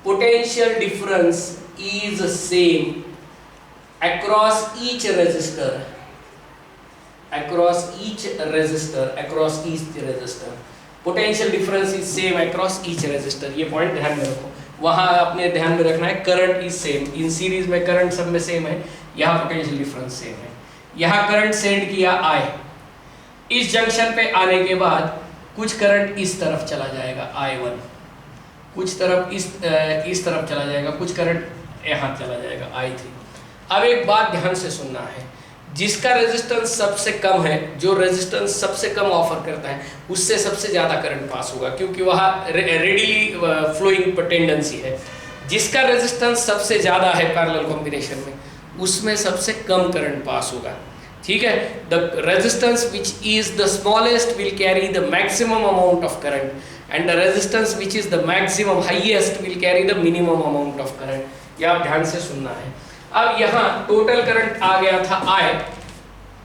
potential difference is same across each resistor, across each resistor, across each resistor, potential difference is same across each resistor। ये पॉइंट ध्यान में रखो, वहां आपने ध्यान में रखना है current is same. In series में करंट सब में सेम है, यहाँ पोटेंशियल डिफरेंस सेम है। यहाँ करंट सेंड किया I, इस जंक्शन पे आने के बाद कुछ करंट इस तरफ चला जाएगा I1, कुछ तरफ इस तरफ चला जाएगा, कुछ करंट यहाँ चला जाएगा I3। अब एक बात ध्यान से सुनना है, जिसका रेजिस्टेंस सबसे कम है, जो रेजिस्टेंस सबसे कम ऑफर करता है, उससे सबसे ज्यादा करंट पास होगा, क्योंकि वहाँ रेडिली फ्लोइंग टेंडेंसी है। जिसका रेजिस्टेंस सबसे ज्यादा है पैरेलल कॉम्बिनेशन में, उसमें सबसे कम करंट पास होगा। ठीक है, the resistance which is the smallest will carry the maximum amount of current, and the resistance which is the maximum highest will carry the minimum amount of current. यह आप ध्यान से सुनना है। अब यहाँ टोटल करंट आ गया था I,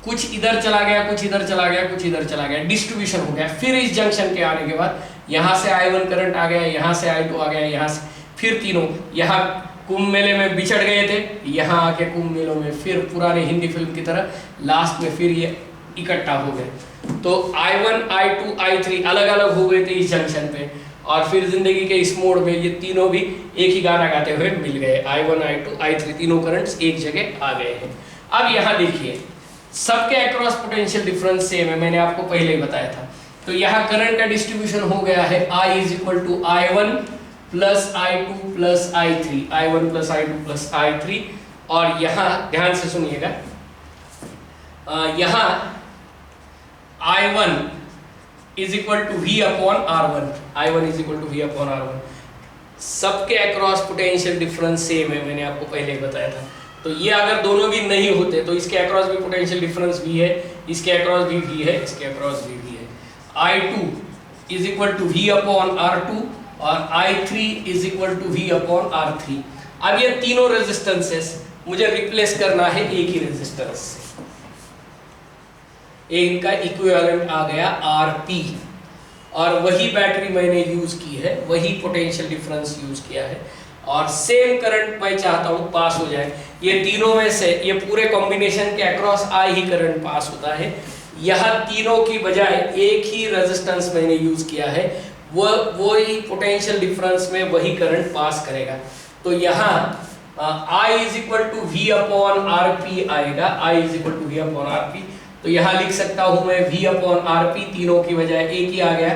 कुछ इधर चला गया, कुछ इधर चला गया, कुछ इधर चला गया, डिस्ट्रीब्यूशन हो गया। फिर इस जंक्शन के आने के बाद यहाँ से I1 करंट आ गया, यहाँ से I2 आ गया, यहाँ से फिर तीनों यहाँ कुंभ मेले में बिछड़ गए थे, यहाँ आके कुंभ मेलों में फिर पुराने हिंदी फिल्म की तरह लास्ट में फिर ये इकट्ठा हो गए। तो I1, I2, I3 अलग अलग हो गए थे इस जंक्शन पे, और फिर जिंदगी के इस मोड़ में ये तीनों भी एक ही गाना गाते हुए मिल गए। I1, I2, I3 तीनों करंट्स एक जगह आ गए हैं। अब यहाँ देखिए सबके अक्रॉस पोटेंशियल डिफरेंस सेम है, मैंने आपको पहले ही बताया था। तो यहाँ करंट का डिस्ट्रीब्यूशन हो गया है I is equal to I1 plus I2 plus I3, I1 plus I2 plus I3। और यहाँ ध्यान से सुनिएगा, यहाँ I1 is equal to V upon R1, I1 is equal to V upon R1। सबके अक्रॉस पोटेंशियल डिफरेंस सेम है, मैंने आपको पहले ही बताया था। तो ये अगर दोनों भी नहीं होते तो इसके अक्रॉस भी पोटेंशियल डिफरेंस V है, इसके अक्रॉस भी V है, इसके अक्रॉस भी V है। I2 is equal to V upon R2 और I3 is equal to V upon R3। अब ये तीनों रेजिस्टेंसेस मुझे रिप्लेस करना है एक ही रेजिस्टेंस से, इनका इक्विवेलेंट आ गया Rp, और वही बैटरी मैंने यूज की है, वही पोटेंशियल डिफरेंस यूज किया है, और सेम करंट मैं चाहता हूं पास हो जाए। ये तीनों में से ये पूरे कॉम्बिनेशन के across I he current pass होता है। यह तीनों की बजाय एक ही रेजिस्टेंस मैंने यूज किया है, वो ही पोटेंशियल डिफरेंस में वही करंट पास करेगा। तो यहाँ I is equal to V upon RP आएगा, I is equal to V upon RP। तो यहाँ लिख सकता हूं मैं V अपॉन RP, तीनों की बजाय एक ही आ गया,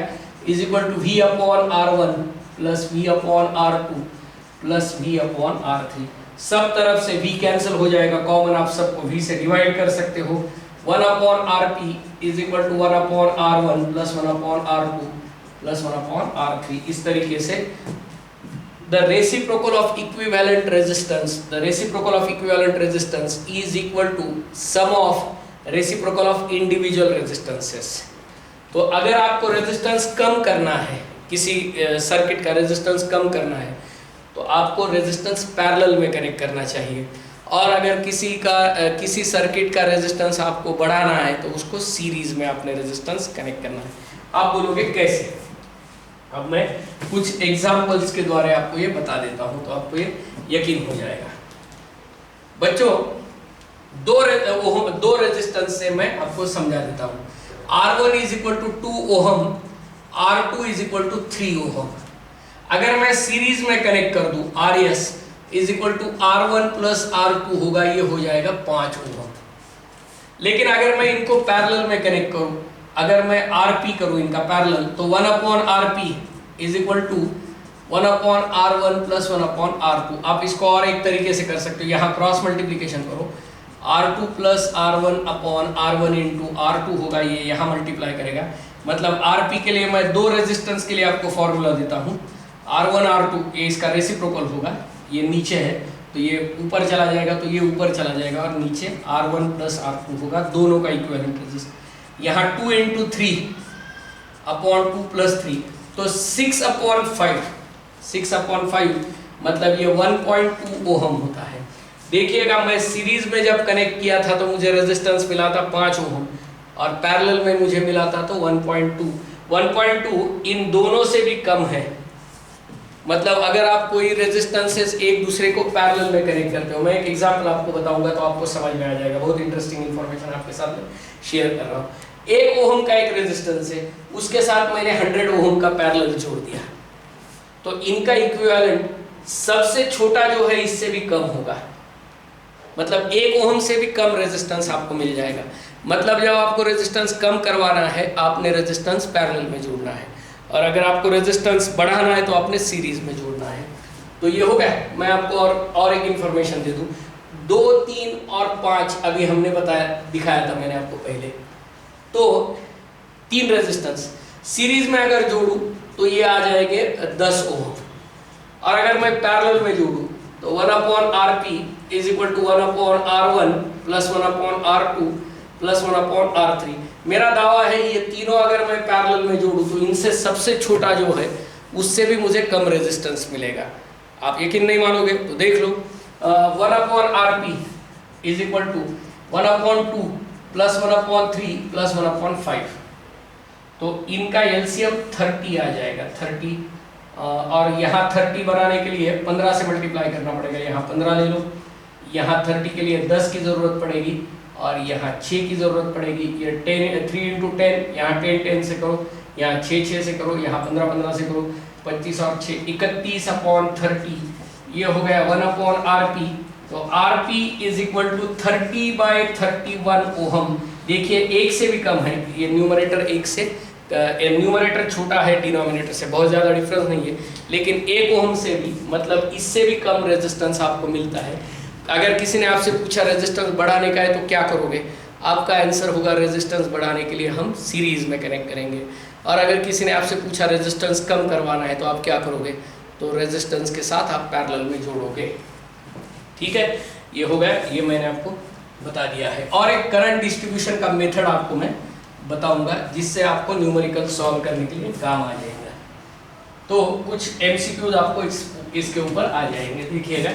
is equal to V upon R1 plus V upon R2 plus V upon R3। सब तरफ से V कैंसिल हो जाएगा, कॉमन आप सबको V से डिवाइड कर सकते हो। 1 upon RP is equal to 1 upon R1 plus 1 upon R2 plus 1 upon R3। इस तरीके से the reciprocal of equivalent resistance is equal to sum of reciprocal of individual resistances। तो अगर आपको रेजिस्टेंस कम करना है, किसी सर्किट का रेजिस्टेंस कम करना है, तो आपको रेजिस्टेंस पैरेलल में कनेक्ट करना चाहिए, और अगर किसी सर्किट का रेजिस्टेंस आपको बढ़ाना है तो उसको सीरीज में आपने रेजिस्टेंस कनेक्ट करना है। आप बोलोगे कैसे? अब मैं कुछ एग्जांपल्स के द्वारा आपको ये बता देता हूं, तो आपको ये यकीन हो जाएगा। बच्चों दो रेजिस्टेंस से मैं आपको समझा देता हूं। R1 is equal to 2 ohm, R2 is equal to 3 ohm. अगर मैं सीरीज में कनेक्ट कर दूं, RS is equal to R1 plus R2 होगा, ये हो जाएगा 5 ओम। लेकिन अगर मैं इनको पैरेलल में कनेक्ट करूं, अगर मैं RP करूं इनका पैरेलल, तो 1 upon RP is equal to 1 upon R1 plus 1 upon R2। आप इसको और एक तरीके से कर सकते हो, यहाँ क्रॉस मल्टीप्लीकेशन करो, R2 plus R1 upon R1 into R2 होगा, ये यहाँ मल्टीप्लाई करेगा। मतलब RP के लिए मैं दो रेजिस्टेंस के लिए आपको फॉर्मूला देता हूँ, R1 R2, ये इसका रेसिप्रोकल होगा, ये नीचे है तो ये ऊपर चला जाएगा, तो ये ऊपर चला जाएगा और नीचे R1 प्लस R2 होगा, दोनों का इक्विवेलेंट रेजिस्टेंस। यहाँ 2 इंटू 3 अपॉन 2 प्लस 3, तो 6 अपॉन 5, 6 अपॉन 5 मतलब ये 1.2 ओहम होता है। देखिएगा मैं सीरीज में जब कनेक्ट किया था तो मुझे रेजिस्टेंस मिला था 5 ओहम और पैरेलल में मुझे मिला था तो 1.2। 1.2 इन दोनों से भी कम है। मतलब अगर आप कोई रेजिस्टेंसेस एक दूसरे को पैरेलल में कनेक्ट करते हो, मैं एक एग्जांपल आपको बताऊंगा तो आपको समझ में आ जाएगा। बहुत इंटरेस्टिंग इंफॉर्मेशन आपके साथ में शेयर कर रहा हूँ। 1 ओहम का एक रेजिस्टेंस है, उसके साथ मैंने 100 ओहम का पैरेलल जोड़ दिया, तो इनका इक्विवेलेंट सबसे छोटा जो है इससे भी कम होगा। मतलब 1 ओहम से भी कम रेजिस्टेंस आपको मिल जाएगा। मतलब जब आपको रेजिस्टेंस कम करवाना है, आपने रेजिस्टेंस पैरेलल में जोड़ना है, और अगर आपको रेजिस्टेंस बढ़ाना है तो आपने सीरीज में जोड़ना है। तो ये हो गया। मैं आपको और एक इंफॉर्मेशन दे दूं, 2, 3 और 5 अभी हमने बताया, दिखाया था मैंने आपको पहले। तो 3 रेजिस्टेंस सीरीज में अगर जोड़ूं तो ये आ जाएंगे 10 ओम, और अगर मैं पैरेलल में जोड़ूं तो 1 upon RP is equal to 1 upon R1 plus 1 upon R2 plus 1 upon R3। मेरा दावा है ये तीनों अगर मैं पैरेलल में जोड़ूं तो इनसे सबसे छोटा जो है उससे भी मुझे कम रेजिस्टेंस मिलेगा। आप यकीन नहीं मानोगे तो देख लो, 1 upon RP is equal to 1 upon 2 plus 1 upon 3 plus 1 upon 5, तो इनका एलसीएम 30 आ जाएगा, 30। और यहाँ 30 बनाने के लिए 15 से मल्टीप्लाई करना पड़ेगा। यहाँ 15 ले लो, यहाँ 30 के लिए 10 की ज़रूरत पड़ेगी, और यहाँ 6 की ज़रूरत पड़ेगी। ये 3 इंटू 10, यहाँ 10 से करो, यहाँ 6 से करो, यहाँ 15 से करो, 25 और 6 31 अपॉन 30, ये हो गया 1 अपॉन RP। तो RP is equal to 30/31 ohm. देखिए 1 से भी कम है, ये न्यूमरेटर 1 से, न्यूमरेटर छोटा है डिनोमिनेटर से, बहुत ज़्यादा डिफरेंस नहीं है, लेकिन 1 ओहम से भी, मतलब इससे भी कम रेजिस्टेंस आपको मिलता है। अगर किसी ने आपसे पूछा रेजिस्टेंस बढ़ाने का है तो क्या करोगे, आपका आंसर होगा रेजिस्टेंस बढ़ाने के लिए हम सीरीज में कनेक्ट करेंगे। और अगर किसी ने आपसे पूछा रेजिस्टेंस कम करवाना है तो आप क्या करोगे, तो रेजिस्टेंस के साथ आप पैरेलल में जोड़ोगे। ठीक है, ये हो गया, ये मैंने आपको बता दिया है। और एक करंट डिस्ट्रीब्यूशन का मेथड आपको मैं बताऊंगा जिससे आपको न्यूमेरिकल सॉल्व करने के लिए काम आ जाएगा। तो कुछ एमसीक्यूज आपको इसके ऊपर आ जाएंगे, देखिएगा।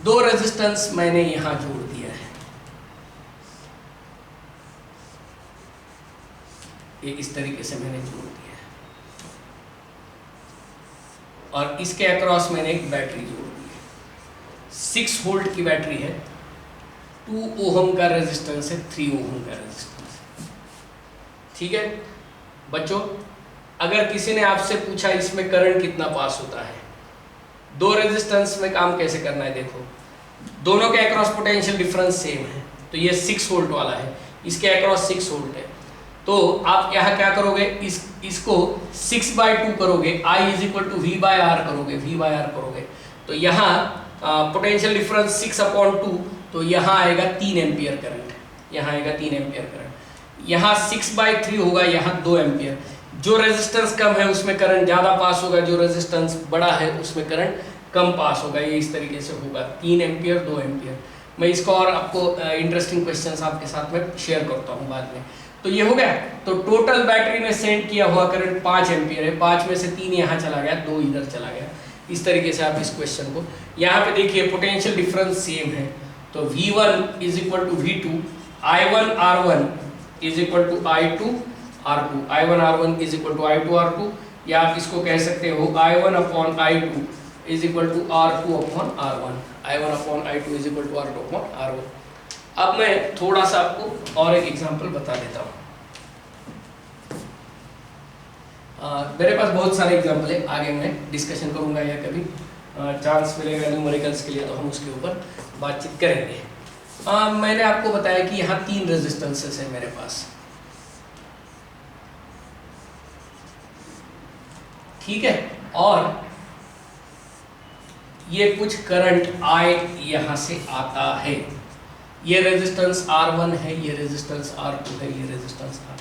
2 रेजिस्टेंस मैंने यहां जोड़ दिया है, ये इस तरीके से मैंने जोड़ दिया है, और इसके अक्रॉस मैंने एक बैटरी जोड़ दी है। 6 वोल्ट की बैटरी है, 2 ओहम का रेजिस्टेंस है, 3 ओहम का रेजिस्टेंस है। ठीक है बच्चों, अगर किसी ने आपसे पूछा इसमें करंट कितना पास होता है, 2 रेजिस्टेंस में काम कैसे करना है, देखो दोनों के अक्रॉस पोटेंशियल डिफरेंस सेम है, तो ये 6 वोल्ट वाला है, इसके अक्रॉस 6 वोल्ट है, तो आप यहाँ क्या करोगे, इसको 6/2 करोगे, I is equal to V/R करोगे, V/R करोगे, तो यहाँ पोटेंशियल डिफरेंस 6/2, तो यहाँ आएगा 3 एम्पियर करंट, यहाँ आएगा 3 एम्पियर करंट। यहाँ 6/3 होगा, यहाँ 2 एम्पियर। जो रेजिस्टेंस कम है उसमें करंट ज़्यादा पास होगा, जो रेजिस्टेंस बड़ा है उसमें करंट कम पास होगा। ये इस तरीके से होगा, 3 एम्पियर 2 एम्पियर। मैं इसको और आपको इंटरेस्टिंग क्वेश्चंस आपके साथ में शेयर करता हूँ बाद में। तो ये हो गया। तो टोटल बैटरी में सेंड किया हुआ करंट 5 एम्पियर है, 5 में से 3 यहाँ चला गया, 2 इधर चला गया। इस तरीके से आप इस क्वेश्चन को यहाँ पे देखिए, पोटेंशियल डिफरेंस सेम है, तो V1 is equal to V2, I1 R1 is equal to I2 R2, I1 R1 is equal to I2 R2, या आप इसको कह सकते हो I1 upon I2 is equal to R2 upon R1, I1 upon I2 is equal to R2 upon R1। अब मैं थोड़ा सा आपको और एक एग्जांपल बता देता हूँ। मेरे पास बहुत सारे एग्जाम्पल है, आगे मैं डिस्कशन करूंगा या कभी चांस मिलेगा न्यूमेरिकल्स के लिए तो हम उसके ऊपर बातचीत करेंगे। मैंने आपको बताया कि यहाँ 3 रेजिस्टेंसेस है मेरे पास, ठीक है, और ये कुछ करंट I यहाँ से आता है। ये रेजिस्टेंस R1 है, ये रेजिस्टेंस R2 है, ये रेजिस्टेंस R।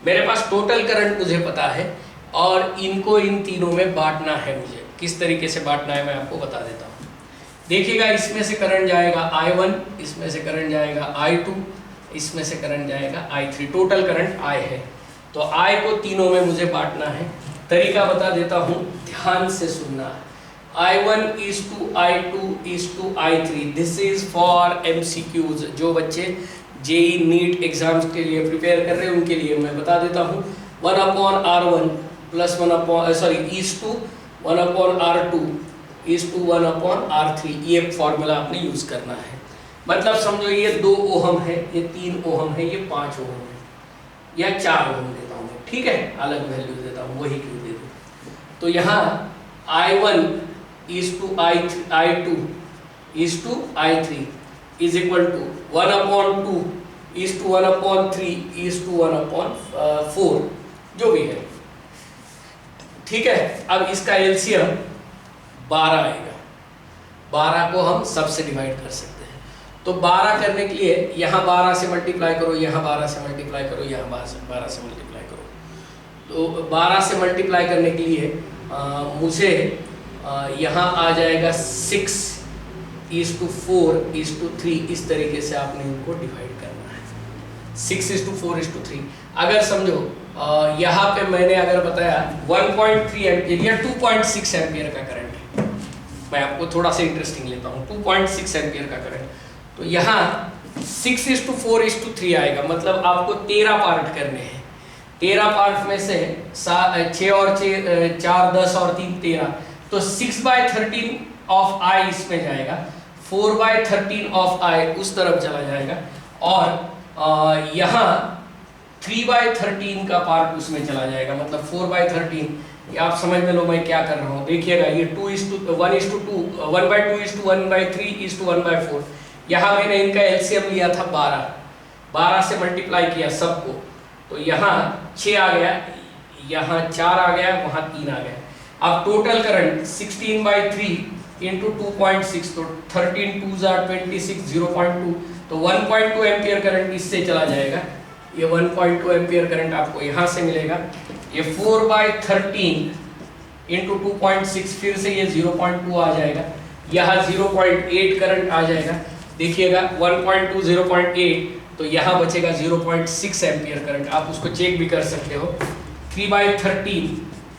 मेरे पास टोटल करंट मुझे पता है और इनको इन तीनों में बांटना है मुझे। किस तरीके से बांटना है मैं आपको बता देता हूँ। देखिएगा, इसमें से करंट जाएगा I1, इसमें से करंट जाएगा I2, इसमें से करंट जाएगा I3। टोटल करंट I है, तो I को तीनों में मुझे बांटना है। तरीका बता देता हूँ, ध्यान से सुनना। I1 is to I2 is to I3। This is for MCQs। जो बच्चे जेई नीट एग्जाम्स के लिए प्रिपेयर कर रहे हैं उनके लिए मैं बता देता हूँ। 1/R1 plus 1 is to 1/R2 is to 1/R3। ये फॉर्मूला आपने यूज करना है। मतलब समझो ये 2 ओहम है, ये 3 ओहम है, ये 5 ओहम है, या 4 ओहम देता हूँ, ठीक है, अलग वैल्यू देता हूँ, वही क्यों दे दूँ। तो यहाँ I1 is to I2 is to I3 is equal to 1/2 is to 1/3 is to 1/4, जो भी है, ठीक है। अब इसका एलसीएम 12 आएगा। 12 को हम सबसे डिवाइड कर सकते हैं, तो 12 करने के लिए यहाँ 12 से मल्टीप्लाई करो, यहाँ 12 से मल्टीप्लाई करो, यहाँ 12 से मल्टीप्लाई करो। तो 12 से मल्टीप्लाई करने के लिए मुझे यहाँ आ जाएगा 6 is to 4 is to 3। इस तरीके से आपने इनको डिवाइड करना है। 6 is to 4 is to 3। अगर समझो यहाँ पे मैंने अगर बताया 1.3 एम्पियर या 2.6 एम्पियर का करंट है, मैं आपको थोड़ा सा इंटरेस्टिंग लेता हूँ, 2.6 एम्पियर का करंट, तो यहाँ 6 is to 4 is to 3 आएगा। मतलब आपको 13 पार्ट करने हैं। 13 पार्ट में से 6 और 4 10 और 3 13, तो 6/13 ऑफ I इसमें जाएगा, 4/13 ऑफ I उस तरफ चला जाएगा, और यहाँ 3/13 का पार्ट उसमें चला जाएगा। मतलब 4/13। आप समझ में लो मैं क्या कर रहा हूँ। देखिएगा, ये 2 is to 1 is to 2, 1/2 is to 1/3 is to 1/4। यहाँ मैंने इनका एलसीएम लिया था 12, 12 से मल्टीप्लाई किया सबको, तो यहाँ 6 आ गया, यहाँ 4 आ गया, वहाँ 3 आ गया। अब टोटल करंट 16/3 इंटू 2.6, तो 13 2s are 26, 0.2, तो 1.2 एम्पियर करंट इससे चला जाएगा। ये 1.2 एम्पियर करंट आपको यहाँ से मिलेगा। ये 4/13 इंटू 2.6, फिर से ये 0.2 आ जाएगा, यहाँ 0.8 करंट आ जाएगा। देखिएगा 1.2 0.8, तो यहाँ बचेगा 0.6 एम्पियर करंट। आप उसको चेक भी कर सकते हो। 3/13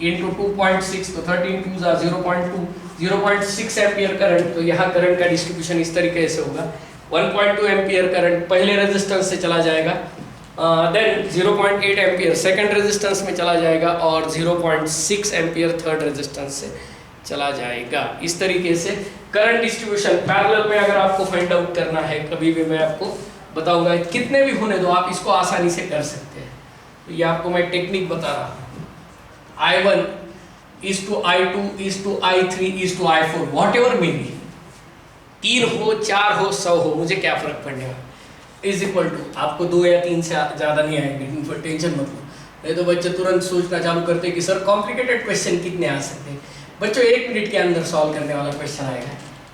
इंटू 2.6, तो 13 2s are 0.2, 0.6 एम्पियर करंट। तो यहाँ करंट का डिस्ट्रीब्यूशन इस तरीके से होगा। 1.2 एम्पियर करंट पहले रेजिस्टेंस से चला जाएगा, देन 0.8 एम्पियर सेकंड रेजिस्टेंस में चला जाएगा, और 0.6 एम्पियर थर्ड रेजिस्टेंस से चला जाएगा। इस तरीके से करंट डिस्ट्रीब्यूशन पैरेलल में अगर आपको फाइंड आउट करना है, कभी भी मैं आपको बताऊंगा, कितने भी होने दो आप इसको आसानी से कर सकते हैं। तो ये आपको मैं टेक्निक बता रहा हूँ। I1 is to I2 is to I3 is to I4, whatever may be, 3 हो 4 हो 100 हो, मुझे क्या फर्क पड़ने वाला। इज इक्वल टू, आपको 2 या 3 से ज़्यादा नहीं आएंगे, इन पर टेंशन मत लो। नहीं तो बच्चे तुरंत सोचना चालू करते हैं कि सर कॉम्प्लिकेटेड क्वेश्चन कितने आ सकते हैं। बच्चों 1 मिनट के अंदर सॉल्व करने वाला क्वेश्चन आएगा,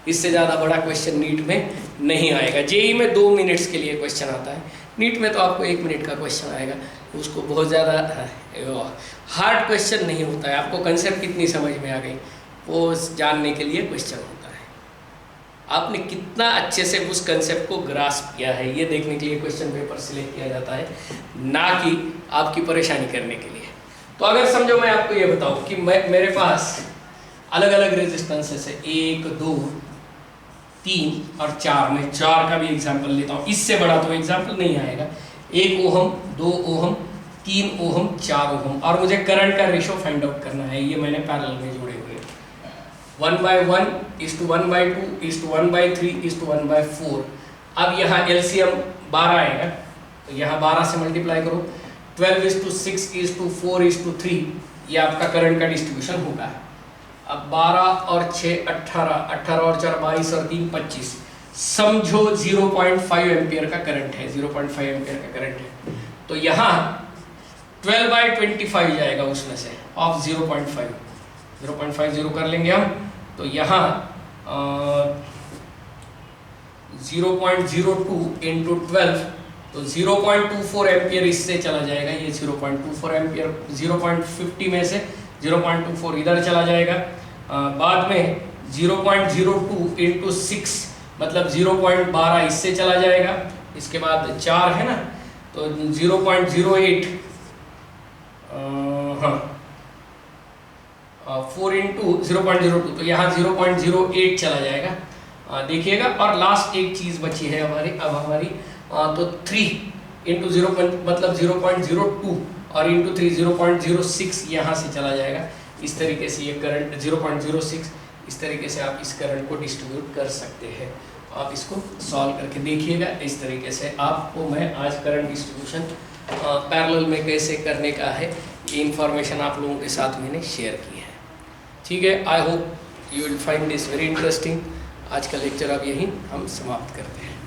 इससे ज़्यादा बड़ा क्वेश्चन नीट में नहीं आएगा। जेई में 2 मिनट्स के लिए क्वेश्चन आता है, नीट में तो आपको 1 मिनट का क्वेश्चन आएगा। उसको बहुत ज़्यादा हार्ड क्वेश्चन नहीं होता है। आपको कंसेप्ट कितनी समझ में आ गई वो जानने के लिए क्वेश्चन होता है। आपने कितना अच्छे से उस कंसेप्ट को ग्रास्प किया है, ये देखने के लिए क्वेश्चन पेपर सिलेक्ट किया जाता है, ना कि आपकी परेशानी करने के लिए। तो अगर समझो मैं आपको ये बताऊं कि मेरे पास अलग अलग रेजिस्टेंसेस है, 1 2 3 और 4। मैं 4 का भी एग्जाम्पल लेता हूँ, इससे बड़ा तो एग्जाम्पल नहीं आएगा। 1 ओहम 2 ओहम 3 ओहम 4 ओहम, और मुझे करंट का रेशो फाइंड आउट करना है। ये मैंने पैरेलल में जोड़े हुए 1/1 is to 1/2 is to 1/3 is to 1/4। अब यहाँ एलसीएम 12 आएगा, तो यहाँ 12 से मल्टीप्लाई करो, 12:6:4:3 ये आपका करंट का डिस्ट्रीब्यूशन होगा। अब 12 और 6 18, 18 और 4 22 और 3 25, समझो 0.5 एम्पियर का करंट है, 0.5 एम्पियर का करंट है। तो यहाँ 12/25 जाएगा उसमें से ऑफ 0.5, 0.50 कर लेंगे हम। तो यहाँ 0.02 इंटू 12, तो 0.24 एम्पियर इससे चला जाएगा, ये 0.24 एम्पियर, 0.50 में से 0.24 इधर चला जाएगा। बाद में 0.02 इंटू 6 मतलब 0.12 इससे चला जाएगा। इसके बाद 4 है ना, तो 0.08 4 इंटू 0.02, तो यहाँ 0.08 चला जाएगा। देखिएगा। और लास्ट एक चीज़ बची है हमारी तो 3 इंटू 0 मतलब 0.02 और इंटू 3 0.06 यहाँ से चला जाएगा। इस तरीके से ये करंट 0.06, इस तरीके से आप इस करंट को डिस्ट्रीब्यूट कर सकते हैं। आप इसको सॉल्व करके देखिएगा। इस तरीके से आपको मैं आज करंट डिस्ट्रीब्यूशन पैरेलल में कैसे करने का है, ये इन्फॉर्मेशन आप लोगों के साथ मैंने शेयर की है। ठीक है, I hope you will find this very interesting. आज का लेक्चर अब यहीं हम समाप्त करते हैं।